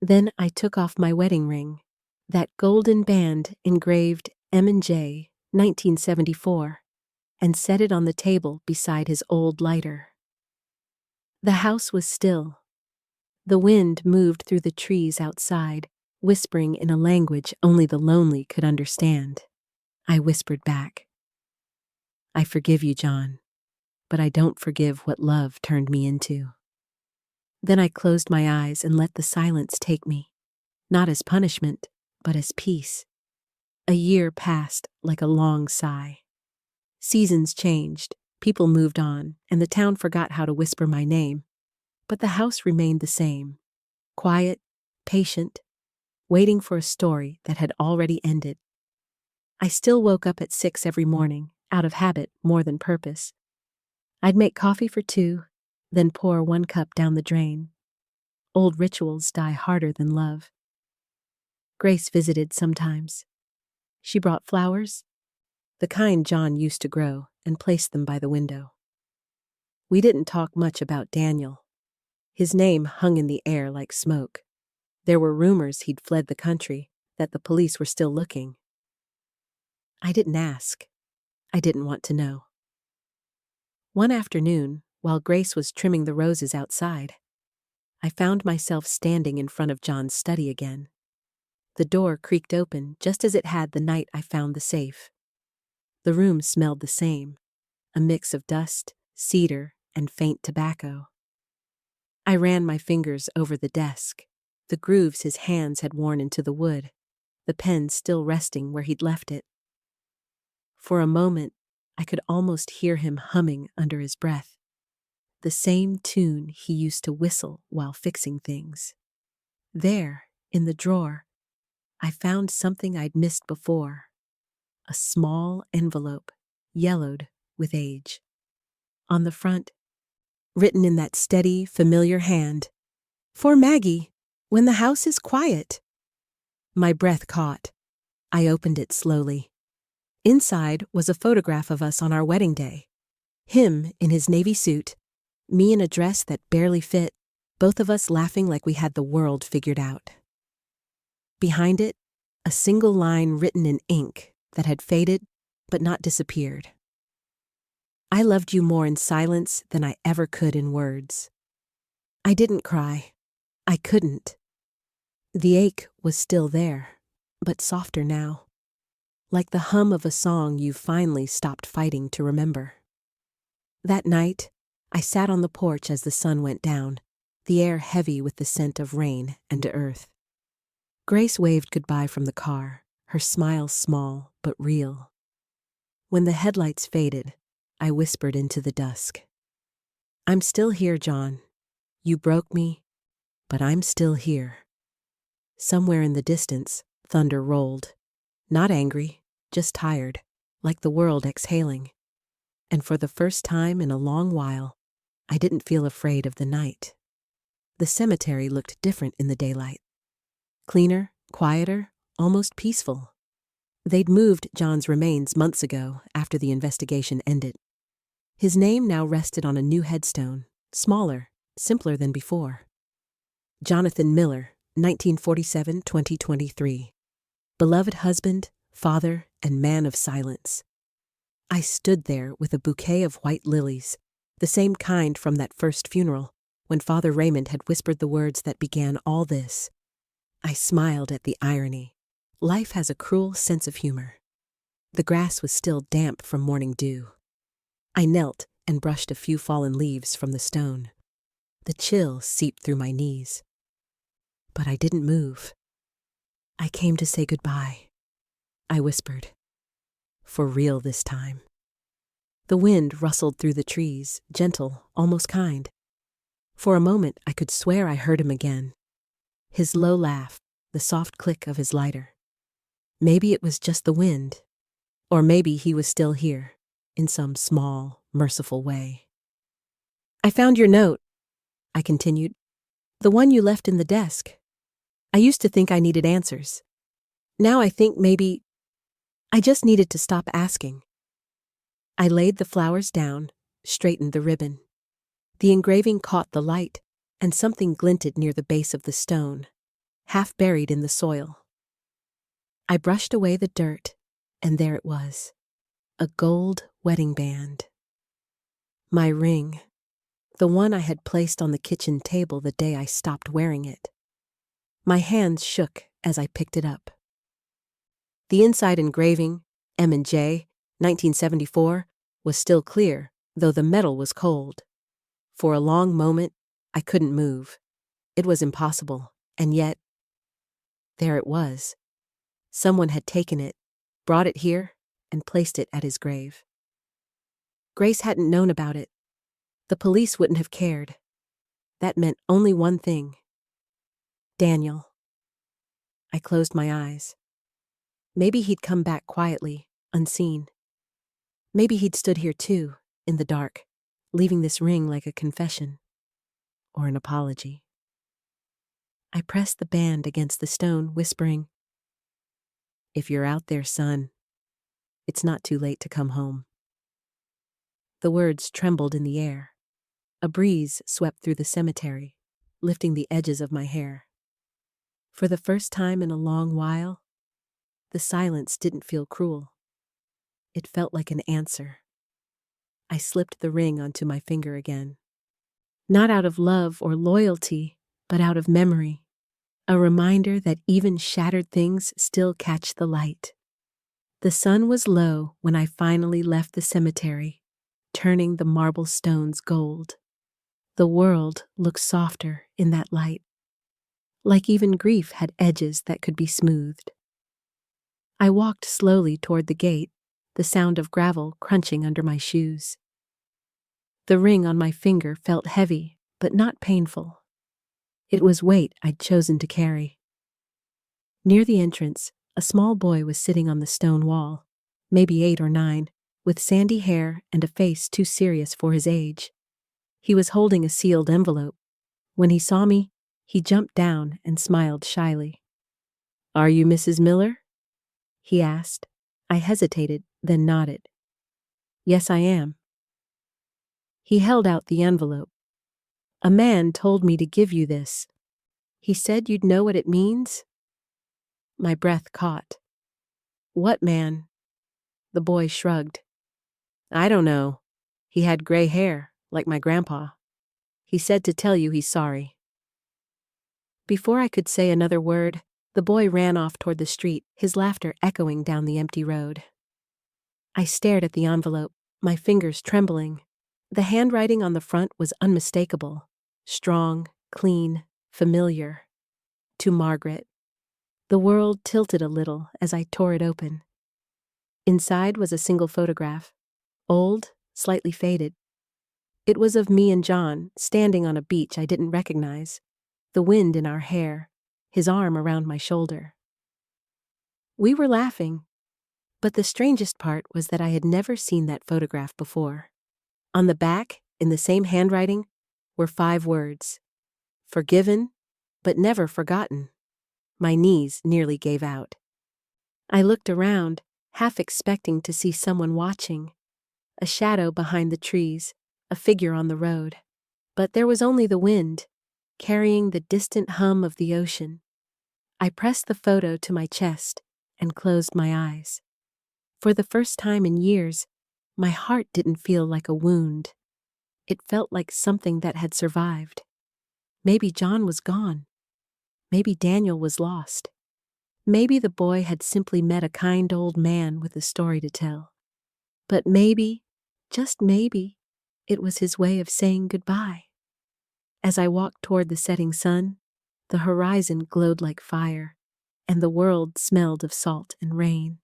Then I took off my wedding ring, that golden band engraved M&J, 1974, and set it on the table beside his old lighter. The house was still. The wind moved through the trees outside, whispering in a language only the lonely could understand. I whispered back, "I forgive you, John, but I don't forgive what love turned me into." Then I closed my eyes and let the silence take me, not as punishment, but as peace. A year passed like a long sigh. Seasons changed, people moved on, and the town forgot how to whisper my name. But the house remained the same, quiet, patient, waiting for a story that had already ended. I still woke up at 6 every morning, out of habit more than purpose. I'd make coffee for 2, then pour 1 cup down the drain. Old rituals die harder than love. Grace visited sometimes. She brought flowers, the kind John used to grow, and placed them by the window. We didn't talk much about Daniel. His name hung in the air like smoke. There were rumors he'd fled the country, that the police were still looking. I didn't ask. I didn't want to know. One afternoon, while Grace was trimming the roses outside, I found myself standing in front of John's study again. The door creaked open just as it had the night I found the safe. The room smelled the same, a mix of dust, cedar, and faint tobacco. I ran my fingers over the desk, the grooves his hands had worn into the wood, the pen still resting where he'd left it. For a moment, I could almost hear him humming under his breath, the same tune he used to whistle while fixing things. There, in the drawer, I found something I'd missed before, a small envelope, yellowed with age. On the front, written in that steady, familiar hand, "For Maggie, when the house is quiet." My breath caught. I opened it slowly. Inside was a photograph of us on our wedding day. Him in his navy suit, me in a dress that barely fit, both of us laughing like we had the world figured out. Behind it, a single line written in ink that had faded but not disappeared. "I loved you more in silence than I ever could in words." I didn't cry. I couldn't. The ache was still there, but softer now, like the hum of a song you finally stopped fighting to remember. That night, I sat on the porch as the sun went down, the air heavy with the scent of rain and earth. Grace waved goodbye from the car, her smile small but real. When the headlights faded, I whispered into the dusk, "I'm still here, John. You broke me, but I'm still here." Somewhere in the distance, thunder rolled. Not angry, just tired, like the world exhaling. And for the first time in a long while, I didn't feel afraid of the night. The cemetery looked different in the daylight. Cleaner, quieter, almost peaceful. They'd moved John's remains months ago after the investigation ended. His name now rested on a new headstone, smaller, simpler than before. Jonathan Miller, 1947-2023. Beloved husband, father, and man of silence. I stood there with a bouquet of white lilies, the same kind from that first funeral, when Father Raymond had whispered the words that began all this. I smiled at the irony. Life has a cruel sense of humor. The grass was still damp from morning dew. I knelt and brushed a few fallen leaves from the stone. The chill seeped through my knees. But I didn't move. "I came to say goodbye," I whispered. For real this time. The wind rustled through the trees, gentle, almost kind. For a moment, I could swear I heard him again. His low laugh, the soft click of his lighter. Maybe it was just the wind, or maybe he was still here, in some small, merciful way. "I found your note," I continued. "The one you left in the desk. I used to think I needed answers. Now I think maybe I just needed to stop asking." I laid the flowers down, straightened the ribbon. The engraving caught the light, and something glinted near the base of the stone, half buried in the soil. I brushed away the dirt, and there it was, a gold wedding band. My ring, the one I had placed on the kitchen table the day I stopped wearing it. My hands shook as I picked it up. The inside engraving, M&J, 1974, was still clear, though the metal was cold. For a long moment, I couldn't move. It was impossible, and yet, there it was. Someone had taken it, brought it here, and placed it at his grave. Grace hadn't known about it. The police wouldn't have cared. That meant only one thing. Daniel. I closed my eyes. Maybe he'd come back quietly, unseen. Maybe he'd stood here too, in the dark, leaving this ring like a confession. Or an apology. I pressed the band against the stone, whispering, "If you're out there, son, it's not too late to come home." The words trembled in the air. A breeze swept through the cemetery, lifting the edges of my hair. For the first time in a long while, the silence didn't feel cruel. It felt like an answer. I slipped the ring onto my finger again. Not out of love or loyalty, but out of memory. A reminder that even shattered things still catch the light. The sun was low when I finally left the cemetery, turning the marble stones gold. The world looked softer in that light, like even grief had edges that could be smoothed. I walked slowly toward the gate, the sound of gravel crunching under my shoes. The ring on my finger felt heavy, but not painful. It was weight I'd chosen to carry. Near the entrance, a small boy was sitting on the stone wall, maybe 8 or 9, with sandy hair and a face too serious for his age. He was holding a sealed envelope. When he saw me, he jumped down and smiled shyly. "Are you Mrs. Miller?" he asked. I hesitated, then nodded. "Yes, I am." He held out the envelope. "A man told me to give you this. He said you'd know what it means?" My breath caught. "What man?" The boy shrugged. "I don't know. He had gray hair, like my grandpa. He said to tell you he's sorry." Before I could say another word, the boy ran off toward the street, his laughter echoing down the empty road. I stared at the envelope, my fingers trembling. The handwriting on the front was unmistakable. Strong, clean, familiar. To Margaret. The world tilted a little as I tore it open. Inside was a single photograph. Old, slightly faded. It was of me and John, standing on a beach I didn't recognize. The wind in our hair, his arm around my shoulder. We were laughing, but the strangest part was that I had never seen that photograph before. On the back, in the same handwriting, were 5 words. Forgiven, but never forgotten. My knees nearly gave out. I looked around, half expecting to see someone watching. A shadow behind the trees, a figure on the road. But there was only the wind, carrying the distant hum of the ocean. I pressed the photo to my chest and closed my eyes. For the first time in years, my heart didn't feel like a wound. It felt like something that had survived. Maybe John was gone. Maybe Daniel was lost. Maybe the boy had simply met a kind old man with a story to tell. But maybe, just maybe, it was his way of saying goodbye. As I walked toward the setting sun, the horizon glowed like fire, and the world smelled of salt and rain.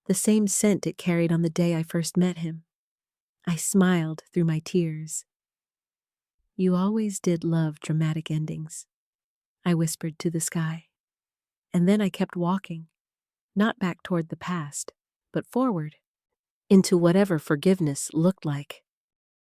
The same scent it carried on the day I first met him. I smiled through my tears. "You always did love dramatic endings," I whispered to the sky. And then I kept walking, not back toward the past, but forward, into whatever forgiveness looked like.